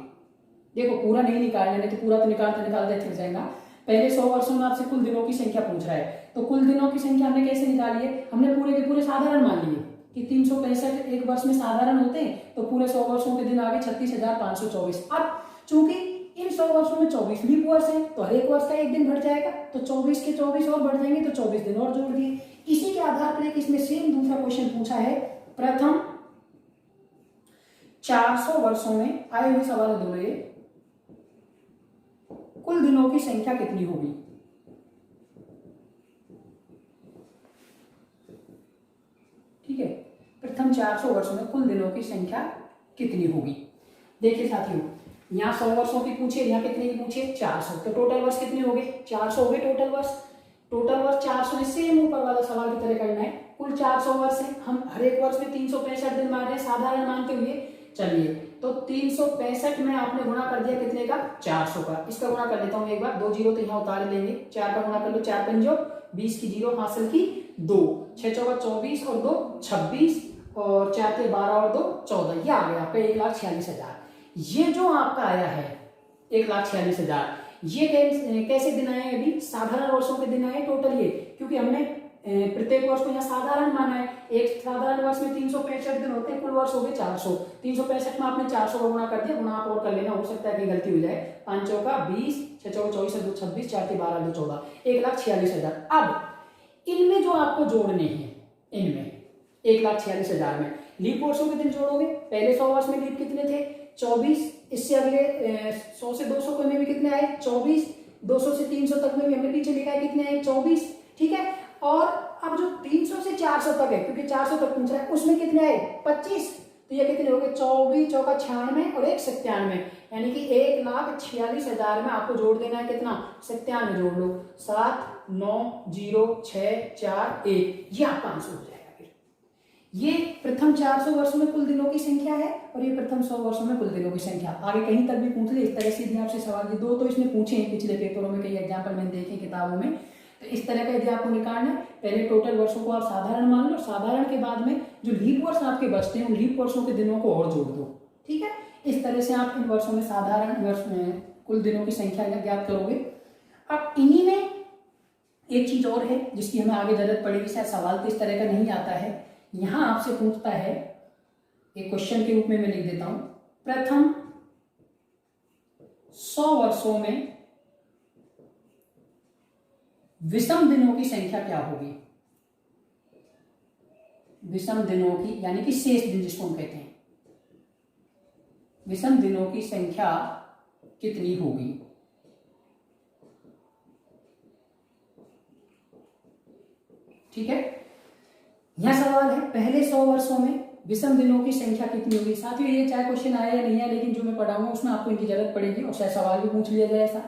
[SPEAKER 1] देखो पूरा नहीं निकालना, नहीं तो पूरा तो निकालते निकालते थक जाएगा। पहले 100 वर्षों में आपसे कुल दिनों की संख्या पूछ रहा है, तो कुल दिनों की संख्या हमने कैसे निकाली है, हमने पूरे के पूरे साधारण मान लिए कि 365 एक वर्ष में साधारण होते हैं, तो पूरे 100 वर्षों के दिन आगे 36,524। अब चूंकि इन 100 वर्षों में 24 लीप वर्ष है, तो हर एक वर्ष का एक दिन बढ़ जाएगा, तो 24 के 24 और बढ़ जाएंगे, तो 24 दिन और जोड़ दिए। इसी के आधार पर इसमें सेम दूसरा क्वेश्चन पूछा है, प्रथम 400 वर्षों में आए हुए सवाल दोनों ये, कुल दिनों की संख्या कितनी होगी। ठीक है, प्रथम 400 वर्षों में कुल दिनों की संख्या कितनी होगी। देखिए साथियों, यहाँ 100 वर्षों की पूछे, यहाँ कितने की पूछे, 400, तो टोटल वर्ष कितने हो गए, 400 हो गए टोटल वर्ष। टोटल वर्ष 400 है, सेम ऊपर वाला सवाल की तरह करना है। कुल 400 वर्ष है, हम हर एक वर्ष में 365 दिन मान रहे हैं साधारण मानते हुए। चलिए तो 365 में आपने गुणा कर दिया कितने का, 400 का। इसका गुणा कर लेता हूं एक बार, 2 जीरो तो यहाँ उतार लेंगे, 4 का गुणा कर लो, 4 पंजो 20 की जीरो हासिल की 2, 6 चौका 24 और 2 26 और 4 के 12 और 2 14, ये आ गया आपका 1,46,000। ये जो आपका आया है 1,46,000, ये कैसे दिन आए अभी, साधारण वर्षों के दिन आए टोटल ये, क्योंकि हमने प्रत्येक वर्ष को यहाँ साधारण माना है। एक साधारण वर्ष में 365 दिन होते हैं, कुल वर्ष हो गए 400, 365 में आपने 400 का गुणा कर दिया, गुणा आप और कर लेना, हो सकता है कि गलती हो जाए। 5 चौका 20, 6 चौका 24 और 2 26, 4 के 12 2 14, 1,46,000। अब इनमें जो आपको जोड़ने हैं, इनमें 1,46,000 में लीप वर्षों के दिन जोड़ोगे। पहले 100 वर्ष में लीप कितने थे, 24। इससे अगले 100 से 200 में भी कितने आए, 24। 200 से 300 तक में भी हमने पीछे लिखा है कितने आए, 24। ठीक है, और अब जो 300 से 400 तक है, क्योंकि 400 तक पूछ रहा है, उसमें कितने आए, 25। तो ये कितने हो गए, 24 चौका 96 और 1 97, यानी कि 1,46,000 में आपको जोड़ देना है कितना, 97 जोड़ लो, 7 9 0 6 4 1, ये आपका आंसर हो जाएगा। ये प्रथम 400 वर्षों में कुल दिनों की संख्या है और ये प्रथम 100 वर्षों में कुल दिनों की संख्या। आगे कहीं तक भी पूछ ले इस तरह से भी आपसे सवाल, ये 2 तो इसने पूछे हैं पिछले पेपरों में, कई एग्जाम्पल मैंने देखे किताबों में। तो इस तरह का यदि आपको निकालना है, पहले टोटल वर्षों को आप साधारण मान लो, साधारण के बाद में जो लीप वर्ष आपके बचते हैं उन लीप वर्षों के दिनों को और जोड़ दो। ठीक है, इस तरह से आप इन वर्षों में साधारण वर्ष में कुल दिनों की संख्या ज्ञात करोगे। अब इन्हीं में एक चीज और है जिसकी हमें आगे जरूरत पड़ेगी, शायद सवाल तो इस तरह का नहीं आता है। यहां आपसे पूछता है, एक क्वेश्चन के रूप में मैं लिख देता हूं, प्रथम 100 वर्षों में विषम दिनों की संख्या क्या होगी। विषम दिनों की यानी कि शेष दिन जिसको हम कहते हैं, विषम दिनों की संख्या कितनी होगी। ठीक है, यह सवाल है पहले 100 वर्षों में विषम दिनों की संख्या कितनी होगी। साथियों ये चाहे क्वेश्चन आया या नहीं है, लेकिन जो मैं पढ़ाऊंगा उसमें आपको इनकी जरूरत पड़ेगी और शायद सवाल भी पूछ लिया जाए ऐसा।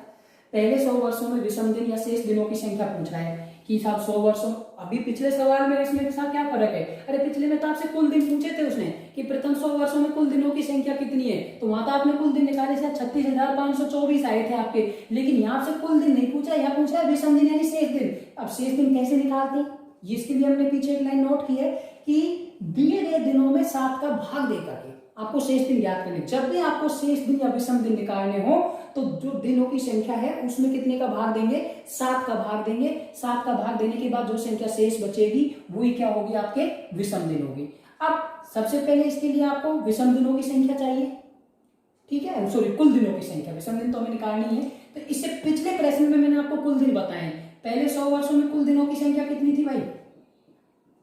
[SPEAKER 1] पहले 100 वर्षों में विषम दिन या शेष दिनों की संख्या पूछ रहा है कि साहब 100 वर्षों, अभी पिछले सवाल में इसमें साथ क्या फर्क है, अरे पिछले में तो आपसे कुल दिन पूछे थे उसने कि प्रथम 100 वर्षों में कुल दिनों की संख्या कितनी है, तो वहां तो आपने कुल दिन निकाले शायद 36,524 आए थे आपके, लेकिन यहाँ से कुल दिन नहीं पूछा, यहाँ पूछा है विषम दिन यानी शेष दिन। अब शेष दिन कैसे निकालते हैं, इसके लिए हमने पीछे एक लाइन नोट की है कि दिए गए दिनों में 7 का भाग देकर के आपको शेष दिन ज्ञात करने। जब भी आपको शेष दिन या विषम दिन निकालने हो तो जो दिनों की संख्या है उसमें कितने का भाग देंगे, 7 का भाग देंगे। 7 का भाग देने के बाद जो संख्या शेष बचेगी वही क्या होगी, आपके विषम दिन होगी। अब सबसे पहले इसके लिए आपको विषम दिनों की संख्या चाहिए। ठीक है, सॉरी कुल दिनों की संख्या, विषम दिन तो हमें निकालनी है। तो इससे पिछले प्रश्न में मैंने आपको कुल दिन बताए, पहले 100 वर्षों में कुल दिनों की संख्या कितनी थी भाई,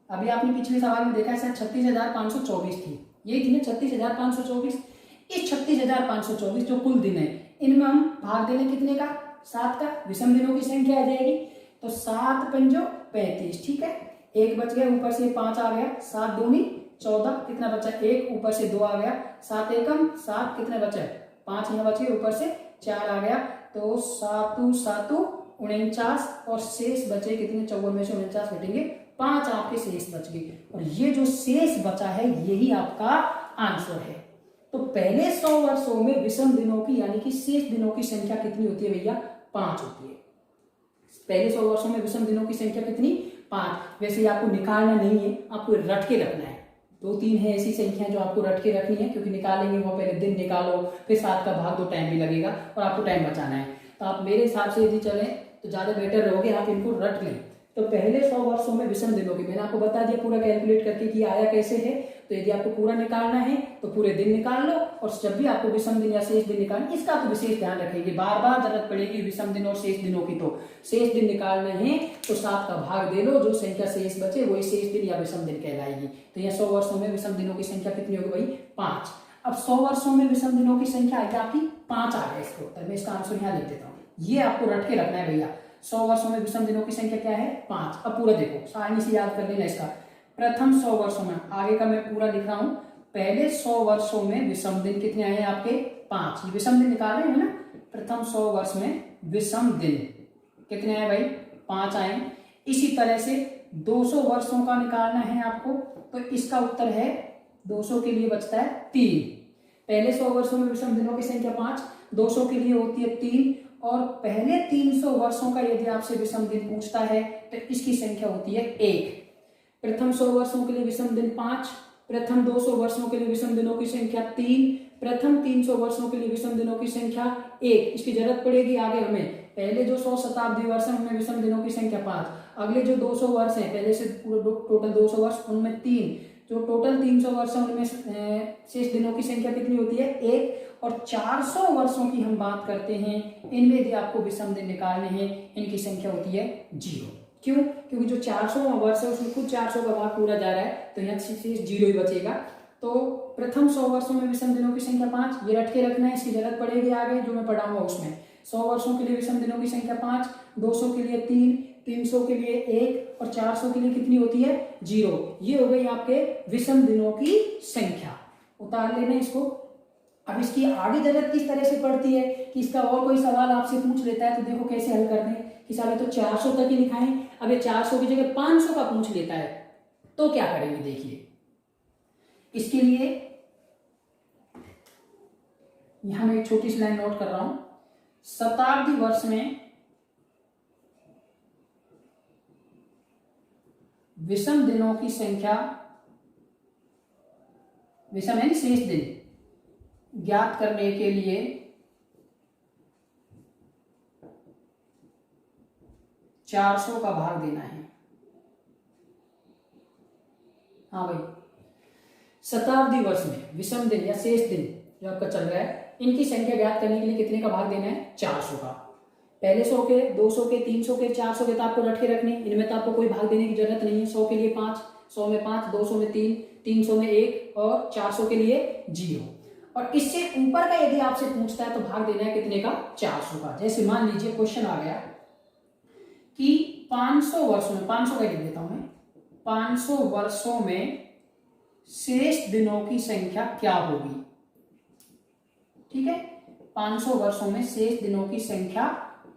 [SPEAKER 1] अभी आपने पिछले सवाल में देखा है 36,524 थी, यही थी ना 36,524। इस 36,524 जो कुल दिन है इनमें हम भाग देने कितने का, 7 का, विषम दिनों की संख्या आ जाएगी। तो 7 पंजो 35, ठीक है, 1 बच गया, ऊपर से 5 आ गया, 7 दूनी 14, कितना बचा 1, ऊपर से 2 आ गया, 7 एकम 7, कितना बचा 5 यहाँ बच गए, ऊपर से 4 आ गया, तो 7 7 49 और शेष बचे कितने, 54 में से 49 घटेंगे 5, आपके शेष बच गए। और ये जो शेष बचा है यही आपका आंसर है। तो पहले 100 वर्षों में विषम दिनों की यानी कि शेष दिनों की संख्या कितनी होती है भैया, 5 होती है। पहले 100 वर्षों में विषम दिनों की संख्या कितनी, 5। वैसे आपको निकालना नहीं है, आपको रट के रखना है। 2-3 है ऐसी संख्या जो आपको रट के रखनी है, क्योंकि निकालेंगे वो पहले दिन निकालो, फिर 7 का भाग दो, टाइम भी लगेगा और आपको टाइम बचाना है। तो आप मेरे हिसाब से यदि चलें तो ज्यादा बेटर रहोगे, आप इनको रट लें। तो पहले 100 वर्षों में विषम दिनों की मैंने आपको बता दिया पूरा कैलकुलेट करके कि आया कैसे है। तो यदि आपको पूरा निकालना है तो पूरे दिन निकाल लो, और जब भी आपको विषम दिन या शेष दिन निकालना, इसका तो विशेष ध्यान रखेंगे, बार बार जरूरत पड़ेगी विषम दिन और शेष दिनों की। तो शेष दिन निकालना है तो 7 का भाग दे लो, जो संख्या शेष बचे वही शेष दिन या विषम दिन कहलाएगी। तो यह 100 वर्षों में विषम दिनों की संख्या कितनी होगी भाई, 5। अब 100 वर्षों में विषम दिनों की संख्या आएगी आपकी 5 आ गया इसको उत्तर। मैं इसका आंसर यहाँ लिख देता हूँ, ये आपको रट के रखना है भैया। 100 वर्षों में विषम दिनों की संख्या क्या है, 5। अब पूरा देखो, सारणी से याद कर लेना इसका। प्रथम 100 वर्षों में, आगे का मैं पूरा लिख रहा हूं, पहले 100 वर्षों में विषम दिन कितने आए हैं आपके, 5। ये विषम दिन निकाल रहे हैं ना, प्रथम 100 वर्ष में विषम दिन कितने आए भाई, 5 आए। इसी तरह से 200 वर्षों का निकालना है आपको, तो इसका उत्तर है 200 के लिए बचता है 3। पहले 100 वर्षों में विषम दिनों की संख्या 5, 200 के लिए होती है 3, और पहले 300 वर्षों का यदि आपसे विषम दिन पूछता है तो इसकी संख्या होती है 1। प्रथम 100 वर्षों के लिए विषम दिन 5, प्रथम 200 वर्षों के लिए विषम दिनों की संख्या 3, प्रथम 300 वर्षों के लिए विषम दिनों की संख्या 1। इसकी जरूरत पड़ेगी आगे हमें। पहले जो 100 शताब्दी वर्ष है उनमें विषम दिनों की संख्या 5, अगले जो 200 वर्ष है पहले से टोटल 200 वर्ष उनमें 3, जो टोटल 300 वर्ष है उनमें शेष दिनों की संख्या कितनी होती है 1, और 400 वर्षों की हम बात करते हैं, इनमें यदि आपको विषम दिन निकालने हैं इनकी संख्या होती है 0। क्यों? क्योंकि जो 400 वर्ष है उसमें खुद 400 का भाग पूरा जा रहा है, तो यहाँ शेष 0 ही बचेगा। तो प्रथम 100 वर्षों में विषम दिनों की संख्या 5, ये रट के रखना है, इसकी जरूरत पड़ेगी आगे जो मैं पढ़ाऊंगा उसमें। 100 वर्षों के लिए विषम दिनों की संख्या 5, 200 के लिए 3, 300 के लिए 1, और 400 के लिए कितनी होती है 0। ये हो गई आपके विषम दिनों की संख्या। उतार लेना इसको। अब इसकी आगे जरूरत किस तरह से पड़ती है कि इसका और कोई सवाल आपसे पूछ लेता है तो देखो कैसे हल करते हैं कि साले तो 400 तक ही लिखाएं, अब ये 400 की जगह 500 का पूछ लेता है तो क्या करेंगे देखिए। इसके लिए यहां मैं एक छोटी सी लाइन नोट कर रहा हूं। शताब्दी वर्ष में विषम दिनों की संख्या, विषम यानी शेष दिन, ज्ञात करने के लिए ₹400 का भाग देना है। हाँ भाई, शताब्दी वर्ष में विषम दिन या शेष दिन जो आपका चल रहा है इनकी संख्या ज्ञात करने के लिए कितने का भाग देना है 400 का। पहले 100 के, 200 के, 300 के, 400 के तो आपको रट के रखने, इनमें तो आपको कोई भाग देने की जरूरत नहीं है। 100 के लिए 5, 100 में 5, 200 में 3, 300 में 1, और 400 के लिए 0। और इससे ऊपर का यदि आपसे पूछता है तो भाग देना है कितने का 400 का। जैसे मान लीजिए क्वेश्चन आ गया कि 500 वर्षों में, 500 का लिख देता हूं मैं, 500 वर्षों में शेष दिनों की संख्या क्या होगी। ठीक है, 500 वर्षों में शेष दिनों की संख्या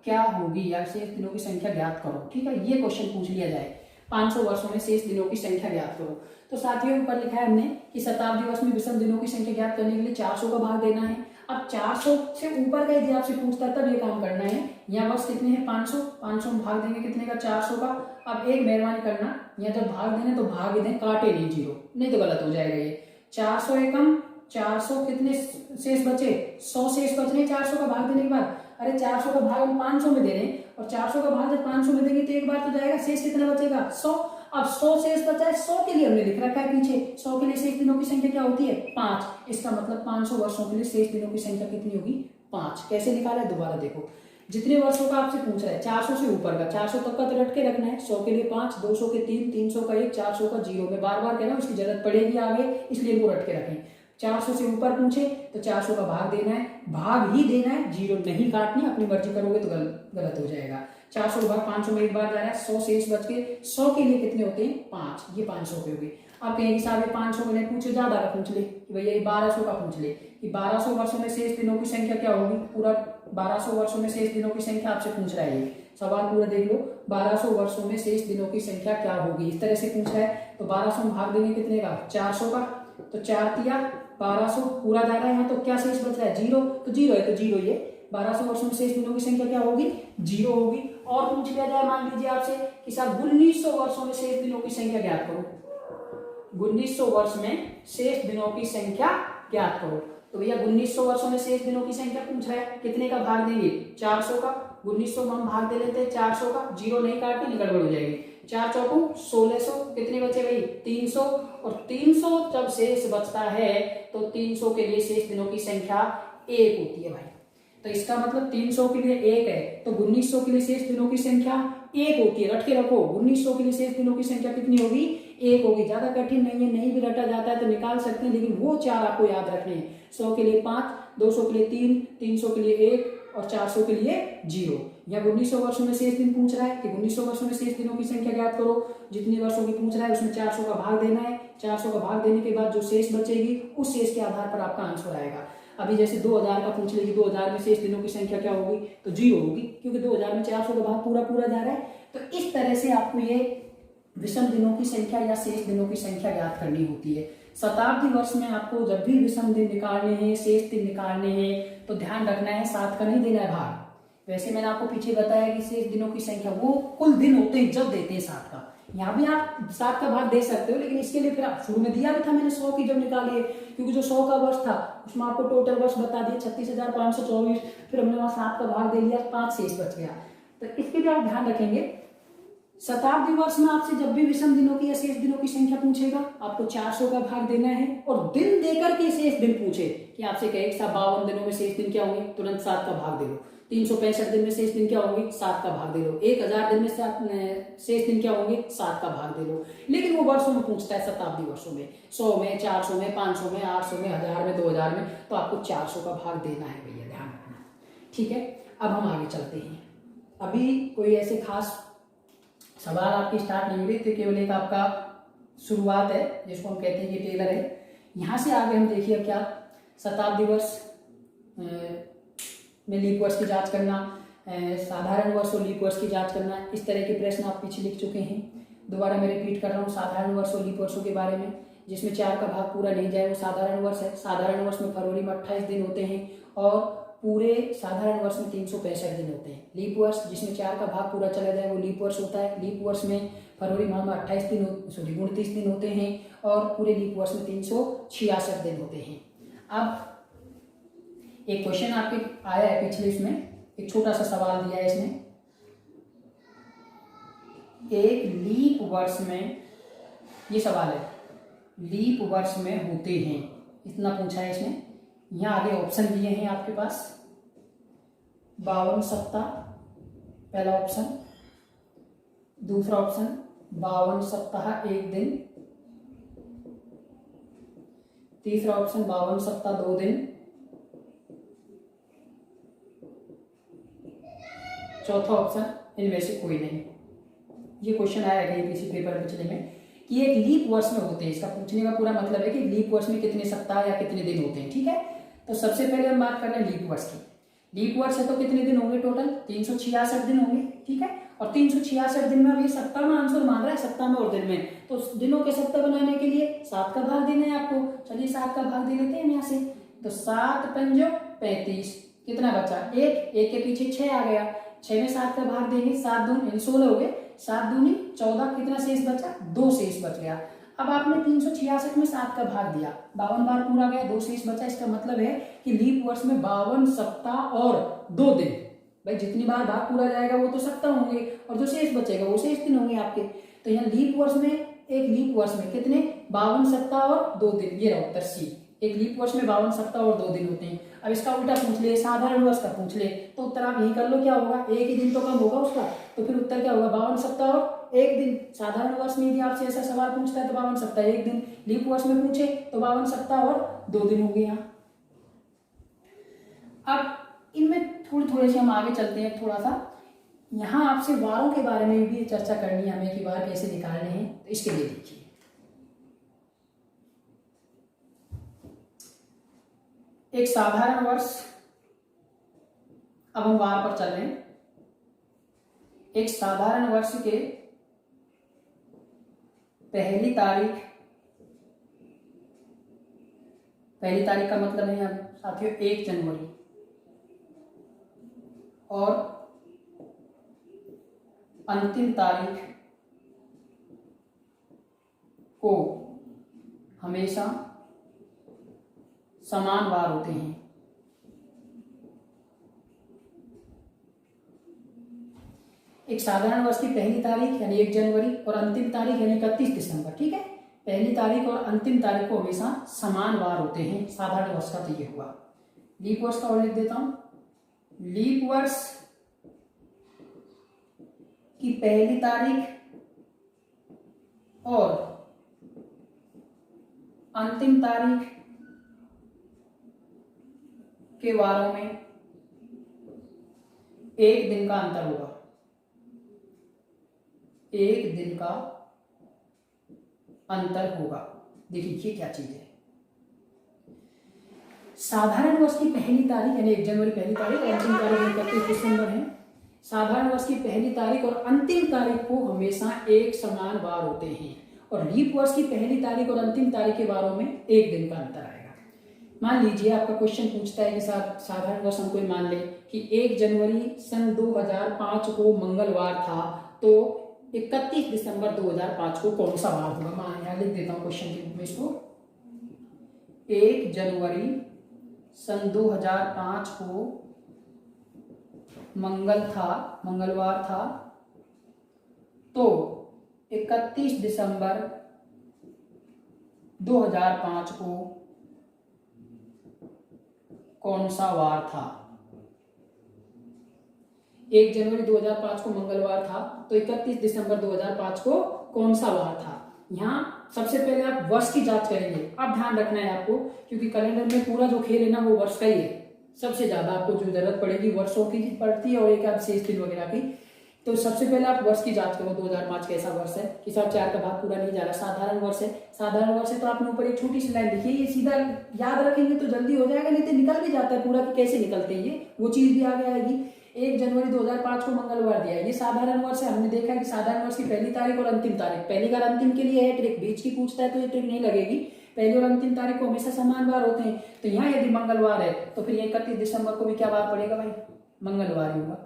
[SPEAKER 1] क्या होगी या शेष दिनों की संख्या ज्ञात करो। ठीक है, ये क्वेश्चन पूछ लिया जाए, 500 वर्षों में शेष दिनों की संख्या ज्ञात करो। तो साथियों ऊपर लिखा है हमने कि शताब्दी वर्ष में विषम दिनों की संख्या ज्ञात करने के लिए 400 का भाग देना है। अब 400 से ऊपर का यदि आपसे पूछता है तब ये काम करना है। यहाँ वर्ष कितने हैं 500, 500 में भाग देंगे कितने का 400 का। अब एक मेहरबानी करना, यहाँ जब भाग देने तो भाग दें, काटे नहीं 0, नहीं तो गलत हो जाएगा ये। 400 एकम 400 कितने शेष बचे, 100 शेष बच रहे 400 का भाग देने के बाद। अरे 400 का भाग हम 500 में दे रहे हैं, और 400 का भाग जब 500 में देंगे तो एक बार तो जाएगा, शेष कितना बचेगा 100। अब 100 शेष बचा है, 100 के लिए हमने लिख रखा है पीछे, 100 के लिए शेष दिनों की संख्या क्या होती है 5। इसका मतलब 500 वर्षों के लिए शेष दिनों की संख्या कितनी होगी 5। कैसे निकाला है दोबारा देखो, जितने वर्षों का आपसे पूछ रहा है 400 से ऊपर का, 400 तक का तो रट के रखना है। 100 के लिए 5, 200 के 3, 300 का 1, 400 का 0। मैं बार बार कह रहा हूं उसकी जरूरत पड़ेगी आगे, इसलिए वो रट के रखें। 400 से ऊपर पूछे तो 400 का भाग देना है, भाग ही देना है, 0 नहीं काटनी। अपनी मर्जी करोगे तो गलत हो जाएगा। 400 का भाग 500 में एक बार जा रहा है, 100 शेष बच के 100 के लिए कितने होते हैं 5, ये 500 के हो गए। आप कहेंगे साहब 500 में पूछे, ज्यादा का पूछ ले कि भैया 1200 का पूछ ले कि 1200 वर्षों में शेष दिनों की संख्या क्या होगी। पूरा 1200 वर्षों में शेष दिनों की संख्या आपसे पूछ रहा है, ये सवाल पूरा देख लो। 1200 वर्षों में शेष दिनों की संख्या क्या होगी, इस तरह से पूछ रहा है। तो 1200 में भाग देंगे कितने का 400 का, तो 4 तिया 1200 पूरा जा रहा है यहाँ, तो क्या शेष बच रहा है 0, तो 0 है तो 0 ये 1200 वर्षों में शेष दिनों की संख्या क्या होगी 0 होगी। और पूछ लिया जाए मान लीजिए आपसे कि साहब 1900 वर्षों में शेष दिनों की संख्या ज्ञात करो, 1900 वर्ष में शेष दिनों की संख्या ज्ञात करो। तो भैया 1900 वर्षों में शेष दिनों की संख्या पूछ रहा है, कितने का भाग देंगे 400 का। 1900 में हम भाग दे लेते हैं 400 का, 0 नहीं काटनी, गड़बड़ हो जाएगी। 4 चौको 1600, कितने बचे भाई 300, और 300 जब शेष बचता है तो 300 के लिए शेष दिनों की संख्या 1 होती है भाई। तो इसका मतलब 300 के लिए 1 है, तो 1900 के लिए शेष दिनों की संख्या 1 होती है। रट के रखो, 1900 के लिए शेष दिनों की संख्या कितनी होगी 1 होगी। ज्यादा कठिन नहीं है, नहीं भी रटा जाता है तो निकाल सकते हैं, लेकिन वो 4 आपको याद रखने हैं। 100 के लिए 5, 200 के लिए 3, 300 के लिए 1, और 400 के लिए 0। यहाँ 1900 वर्षों में शेष दिन पूछ रहा है कि 1900 वर्षों में शेष दिनों की संख्या ज्ञात करो। जितने वर्षों की पूछ रहा है उसमें 400 का भाग देना है। 400 का भाग देने के बाद जो शेष बचेगी उस शेष के आधार पर आपका आंसर आएगा। अभी जैसे 2000 का पूछ लेगी, 2000 में शेष दिनों की संख्या क्या होगी, तो 0 होगी, क्योंकि 2000 में 400 का भाग पूरा जा रहा है। तो इस तरह से आपको ये विषम दिनों की संख्या या शेष दिनों की संख्या ज्ञात करनी होती है। शताब्दी वर्ष में आपको जब भी विषम दिन निकालने हैं, शेष दिन निकालने हैं, तो ध्यान रखना है 7 का नहीं देना है भाग। वैसे मैंने आपको पीछे बताया कि शेष दिनों की संख्या वो कुल दिन होते हैं जब देते हैं 7 का। यहाँ भी आप 7 का भाग दे सकते हो, लेकिन इसके लिए फिर शुरू में दिया भी था मैंने 100 की जब निकाली है, क्योंकि जो 100 का वर्ष था उसमें आपको टोटल वर्ष बता दिया 36,524, फिर हमने वहां 7 का भाग दे लिया, 5 शेष बच गया। तो इसके लिए आप ध्यान रखेंगे शताब्दी वर्ष में आपसे जब भी विषम दिनों की या शेष दिनों की संख्या पूछेगा, आपको 400 का भाग देना है, और दिन देकर के शेष दिन पूछे कि आपसे कहे 52 दिनों में शेष दिन क्या होंगे, तुरंत 7 का भाग दे दो। 365 दिन में शेष दिन क्या होंगे, 7 का भाग दे दो। 1000 दिन में शेष दिन क्या होंगे, 7 का भाग दे दो। लेकिन वो वर्षों में पूछता है, शताब्दी वर्षों में 100 में, 400 में, 500 में, 800 में, 1000 में, 2000 में, तो आपको 400 का भाग देना है भैया, ध्यान रखना। ठीक है, अब हम आगे चलते हैं। अभी कोई ऐसे खास सवाल आपकी स्टार्ट नहीं हुई थी, केवल एक आपका शुरुआत है जिसको हम कहते हैं कि टेलर है। यहाँ से आगे हम देखिए क्या शताब्दी वर्ष में लीप वर्ष की जांच करना, साधारण वर्ष और लीप वर्ष की जांच करना, इस तरह के प्रश्न आप पीछे लिख चुके हैं। दोबारा मैं रिपीट कर रहा हूँ साधारण वर्ष और लीप वर्षों के बारे में, जिसमें 4 का भाग पूरा नहीं जाए वो साधारण वर्ष है। साधारण वर्ष में फरवरी में 28 दिन होते हैं और पूरे साधारण वर्ष में 365 दिन होते हैं। लीप वर्ष जिसमें 4 का भाग पूरा चला जाए वो लीप वर्ष होता है। लीप वर्ष में फरवरी माह में 29 दिन होते हैं और पूरे लीप वर्ष में 366 दिन होते हैं। अब एक क्वेश्चन आपके आया है पिछले, इसमें एक छोटा सा सवाल दिया है इसमें, एक लीप वर्ष में, ये सवाल है लीप वर्ष में होते हैं, इतना पूछा है इसमें। यहाँ आगे ऑप्शन दिए हैं आपके पास, 52 सप्ताह पहला ऑप्शन, दूसरा ऑप्शन 52 सप्ताह 1 दिन, तीसरा ऑप्शन 52 सप्ताह 2 दिन, चौथा ऑप्शन इनमें से कोई नहीं। ये क्वेश्चन आया कहीं किसी पेपर पिछले में कि एक लीप वर्ष में होते हैं। इसका पूछने का पूरा मतलब है कि लीप वर्ष में कितने सप्ताह या कितने दिन होते हैं। ठीक है, तो सबसे पहले हम बात कर रहे हैं लीप वर्ष की। लीप वर्ष है तो कितने दिन होंगे टोटल, 366 दिन होंगे। ठीक है, और 366 दिन में अब ये सप्ताह में आंसर मान रहा है, सप्ताह में और दिन में, तो दिनों के सप्ताह बनाने के लिए 7 का भाग देना है आपको। चलिए 7 का भाग दे लेते हैं यहाँ से, तो 7 पंजो 35, कितना बचा 1, 1 के पीछे 6 आ गया, 6 में 7 का भाग देंगे, 7 दूनी 16 हो गए, 7 दूनी 14, कितना शेष बचा 2 शेष बच गया। अब आपने 366 में 7 का भाग दिया, 52 बार पूरा गया, 2 शेष बचा। इसका मतलब है कि लीप वर्ष में 52 सप्ताह और 2 दिन, भाई जितनी बार भाग पूरा जाएगा वो तो सप्ताह होंगे और जो शेष बचेगा वो शेष दिन होंगे आपके। तो यहाँ लीप वर्ष में, एक लीप वर्ष में कितने 52 सप्ताह और 2 दिन, ये रहा उत्तर सी। एक लीप वर्ष में 52 सप्ताह और 2 दिन होते हैं। अब इसका उल्टा पूछ ले, साधारण वर्ष का पूछ ले, तो उत्तर आप यही कर लो, क्या होगा, एक ही दिन तो कम होगा उसका, तो फिर उत्तर क्या होगा 52 सप्ताह और 1 दिन। साधारण वर्ष में यदि आपसे ऐसा सवाल पूछता है तो 52 सप्ताह 1 दिन, लीप वर्ष में पूछे तो 52 सप्ताह और 2 दिन होंगे यहाँ। अब इनमें थोड़े से हम आगे चलते हैं थोड़ा सा। यहाँ आपसे वारों के बारे में भी चर्चा करनी है हमें कि वार कैसे निकालने हैं, तो इसके लिए देखिए एक साधारण वर्ष, अब हम वार पर चल रहे हैं। एक साधारण वर्ष के पहली तारीख का मतलब है यहाँ साथियों 1 जनवरी, और अंतिम तारीख को हमेशा समान वार होते हैं। एक साधारण वर्ष की पहली तारीख यानी 1 जनवरी और अंतिम तारीख यानी 31 दिसंबर। ठीक है, पहली तारीख और अंतिम तारीख को हमेशा समान वार होते हैं साधारण वर्ष का। तो ये हुआ लीप वर्ष का, और लिख देता हूं लीप वर्ष की पहली तारीख और अंतिम तारीख के वारों में 1 दिन का अंतर होगा। 1 दिन का अंतर होगा। देखिए क्या चीज है, साधारण वर्ष की पहली तारीख यानी 1 जनवरी पहली तारीख और अंतिम तारीख 31 दिसंबर है। साधारण वर्ष की पहली तारीख और अंतिम तारीख को हमेशा एक समान बार होते हैं, और लीप वर्ष की पहली तारीख और अंतिम तारीख के बारों में एक दिन का अंतर आएगा। मान लीजिए आपका क्वेश्चन पूछता है कि साधारण वर्ष हम कोई मान ले कि 1 जनवरी सन 2005 को मंगलवार था, तो 31 दिसंबर 2005 को कौन सा वार होगा। मैं यहाँ लिख देता हूँ क्वेश्चन के रूप में इसको। 1 जनवरी सन 2005 को मंगलवार था, तो 31 दिसंबर 2005 को कौन सा वार था। 1 जनवरी 2005 को मंगलवार था, तो 31 दिसंबर 2005 को कौन सा वार था। यहाँ सबसे पहले आप वर्ष की जांच करेंगे। अब ध्यान रखना है आपको, क्योंकि कैलेंडर में पूरा जो खेल है ना वो वर्ष का ही है। सबसे ज्यादा आपको जो जरूरत पड़ेगी वर्षों की पड़ती है और एक आध शेष दिन वगैरह की। तो सबसे पहले आप वर्ष की जांच करो, 2005 कैसा वर्ष है कि सब 4 का भाग पूरा नहीं जा रहा। साधारण वर्ष है, साधारण वर्ष है तो आपने ऊपर एक छोटी सी लाइन लिखी है, ये सीधा याद रखेंगे तो जल्दी हो जाएगा, नहीं तो निकल भी जाता है पूरा कि कैसे निकलते हैं ये, वो चीज भी आगे आएगी। 1 जनवरी 2005 को मंगलवार दिया है, ये साधारण वर्ष है। हमने देखा है कि साधारण वर्ष की पहली तारीख और अंतिम तारीख, पहली का अंतिम के लिए है ट्रिक, बीच की पूछता है तो ये ट्रिक नहीं लगेगी। पहली और अंतिम तारीख को हमेशा समान बार होते हैं, तो यहाँ यदि मंगलवार है तो फिर 31 दिसंबर को भी क्या बार पड़ेगा भाई, मंगलवार ही होगा।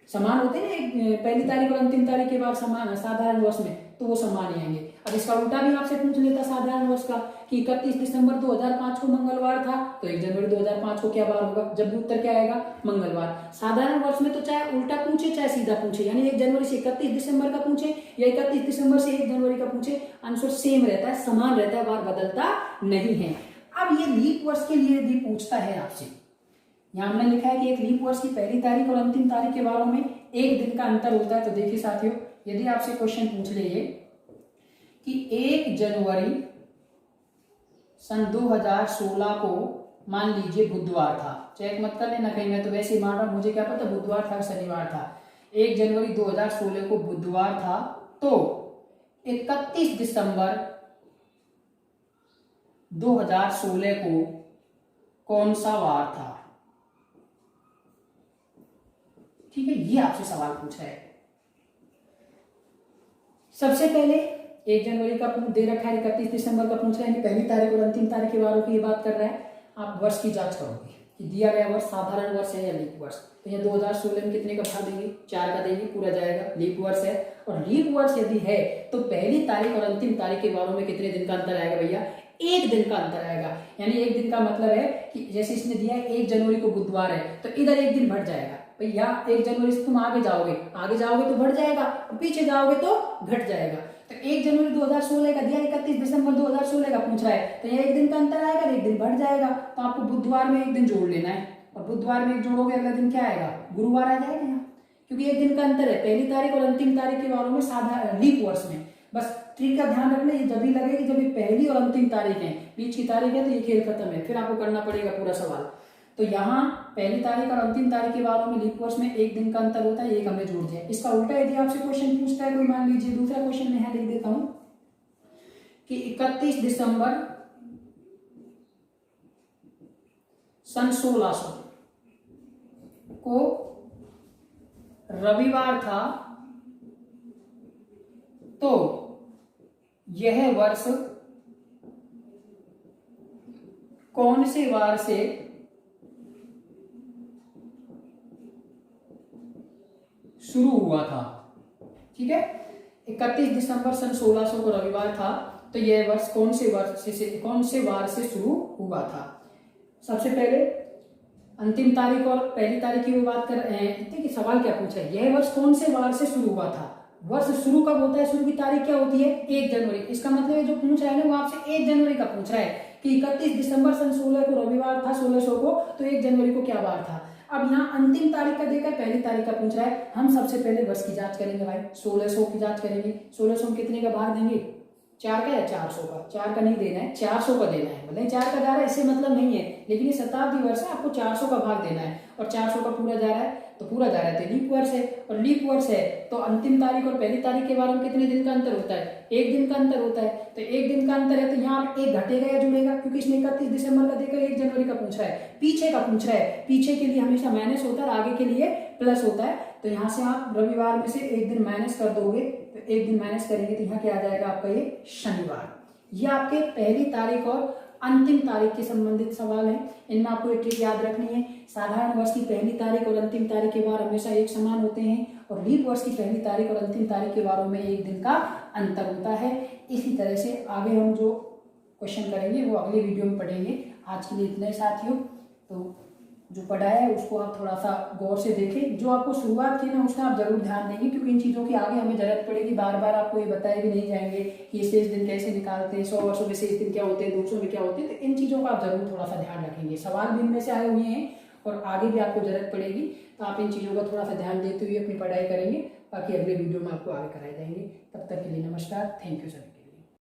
[SPEAKER 1] समान होते हैं पहली तारीख और अंतिम तारीख के बाद समान है साधारण वर्ष में, तो वो समान ही आएंगे। अब इसका उल्टा भी आपसे पूछ लेता साधारण वर्ष का कि 31 दिसंबर 2005 को मंगलवार था, तो 1 जनवरी 2005 को क्या बार होगा, जब भी उत्तर क्या आएगा, मंगलवार। साधारण वर्ष में तो चाहे उल्टा पूछे चाहे सीधा पूछे, यानी 1 जनवरी से 31 दिसंबर का पूछे या 31 दिसंबर से 1 जनवरी का पूछे, आंसर सेम रहता है, समान रहता है, बार बदलता नहीं है। अब ये लीप वर्ष के लिए भी पूछता है आपसे। यहाँ हमने लिखा है कि एक लीप वर्ष की पहली तारीख और अंतिम तारीख के बारों में एक दिन का अंतर होता है। तो देखिए साथियों, यदि आपसे क्वेश्चन पूछ ले कि 1 जनवरी सन 2016 को मान लीजिए बुधवार था, चेक मत कर लेना कहीं, मैं तो वैसे ही मान रहा, मुझे क्या पता बुधवार था शनिवार था। 1 जनवरी 2016 को बुधवार था, तो 31 दिसंबर 2016 को कौन सा वार था। ठीक है, ये आपसे सवाल पूछा है। सबसे पहले 1 जनवरी का दे रखा है, 31 दिसंबर का पूछ रहा है, पहली तारीख और अंतिम तारीख के बारों की ये बात कर रहा है। आप वर्ष की जांच करोगे कि दिया गया वर्ष साधारण वर्ष है या लीप वर्ष। तो यहाँ 2016 में कितने का भाग देंगे, 4 का देंगे, पूरा जाएगा, लीप वर्ष है। और लीप वर्ष यदि है तो पहली तारीख और अंतिम तारीख के बारों में कितने दिन का अंतर आएगा भैया, 1 दिन का अंतर आएगा। यानी 1 दिन का मतलब है कि जैसे इसने दिया है 1 जनवरी को बुधवार है, तो इधर 1 दिन बढ़ जाएगा भैया। 1 जनवरी से तुम आगे जाओगे तो बढ़ जाएगा, और पीछे जाओगे तो घट जाएगा। तो 1 जनवरी 2016 का दिया, 31 दिसंबर 2016 का पूछ रहा है, तो यहाँ 1 दिन का अंतर आएगा, 1 दिन बढ़ जाएगा। तो आपको बुधवार में 1 दिन जोड़ लेना है, और बुधवार में 1 जोड़ोगे अगला दिन क्या आएगा, गुरुवार आ जाएगा यहाँ, क्योंकि 1 दिन का अंतर है पहली तारीख और अंतिम तारीख के बारों में साधारण लीप वर्ष में। बस ट्रिक का ध्यान रखना, ये जब भी लगेगी जब ये पहली और अंतिम तारीख है, बीच की तारीख है तो ये खेल खत्म है, फिर आपको करना पड़ेगा पूरा सवाल। तो यहाँ पहली तारीख और अंतिम तारीख के बारों में लीप वर्ष में 1 दिन का अंतर होता है, 1 हमने जोड़ दिया। इसका उल्टा यदि आपसे क्वेश्चन पूछता है कोई, मान लीजिए दूसरा क्वेश्चन मैं यहाँ लिख देता हूं कि 31 दिसंबर सन 1600 को रविवार था, तो यह वर्ष कौन से वार से शुरू हुआ था। ठीक है, 31 दिसंबर सन 1600 को रविवार था, तो यह वर्ष कौन से वार से शुरू हुआ था। सबसे पहले अंतिम तारीख और पहली तारीख की बात कर रहे हैं। देखिए सवाल क्या पूछा है, यह वर्ष कौन से वार से शुरू हुआ था। वर्ष शुरू कब होता है, शुरू की तारीख क्या होती है, 1 जनवरी। इसका मतलब जो पूछ रहा है ना वो आपसे 1 जनवरी का पूछ रहा है कि 31 दिसंबर सन 16 को रविवार था 1600 को, तो 1 जनवरी को क्या वार था। अब यहाँ अंतिम तारीख का देखा, पहली तारीख का पूछ रहा है। हम सबसे पहले वर्ष की जांच करेंगे भाई, 1600 की जांच करेंगे। 1600 में कितने का भाग देंगे, 4 का या 400 का। 4 का नहीं देना है, 400 का देना है। मतलब 4 का जा रहा है इससे मतलब नहीं है, लेकिन ये शताब्दी वर्ष है, आपको 400 का भाग देना है, और 400 का पूरा जा रहा है। तो पूरा जा रहा है तो लीप वर्ष है, और लीप वर्ष है तो अंतिम तारीख और पहली तारीख के बारे में कितने दिन का अंतर होता है, एक दिन का अंतर होता है। तो एक दिन का अंतर है तो यहाँ एक घटेगा या जुड़ेगा, क्योंकि इसने 31 दिसंबर का देखा 1 जनवरी का पूछा है, पीछे का पूछ रहा है, पीछे के लिए हमेशा माइनस होता है, आगे के लिए प्लस होता है। तो यहाँ से आप रविवार में से एक दिन माइनस कर दोगे, तो एक दिन माइनस करेंगे तो यहाँ क्या आ जाएगा आपका ये शनिवार। ये आपके पहली तारीख और अंतिम तारीख के संबंधित सवाल है। इनमें आपको एक ट्रिक याद रखनी है, साधारण वर्ष की पहली तारीख और अंतिम तारीख के बार हमेशा एक समान होते हैं, और लीप वर्ष की पहली तारीख और अंतिम तारीख के बारों में एक दिन का अंतर होता है। इसी तरह से आगे हम जो क्वेश्चन करेंगे वो अगले वीडियो में पढ़ेंगे। आज के लिए इतना ही साथियों, तो जो पढ़ा है उसको आप थोड़ा सा गौर से देखें। जो आपको शुरुआत की ना उसका आप जरूर ध्यान देंगे, क्योंकि इन चीज़ों की आगे हमें जरूरत पड़ेगी। बार बार आपको ये बताए भी नहीं जाएंगे कि ये शेष दिन कैसे निकालते हैं, 100 वर्षों में शेष दिन क्या होते हैं, 200 में क्या होते हैं। तो इन चीज़ों का आप जरूर थोड़ा सा ध्यान रखेंगे। सवाल भी इनमें से आए हुए हैं और आगे भी आपको जरूरत पड़ेगी, तो आप इन चीज़ों का थोड़ा सा ध्यान देते हुए अपनी पढ़ाई करेंगे। बाकी अगले वीडियो में आपको आगे कराए जाएंगे। तब तक के लिए नमस्कार, थैंक यू सभी।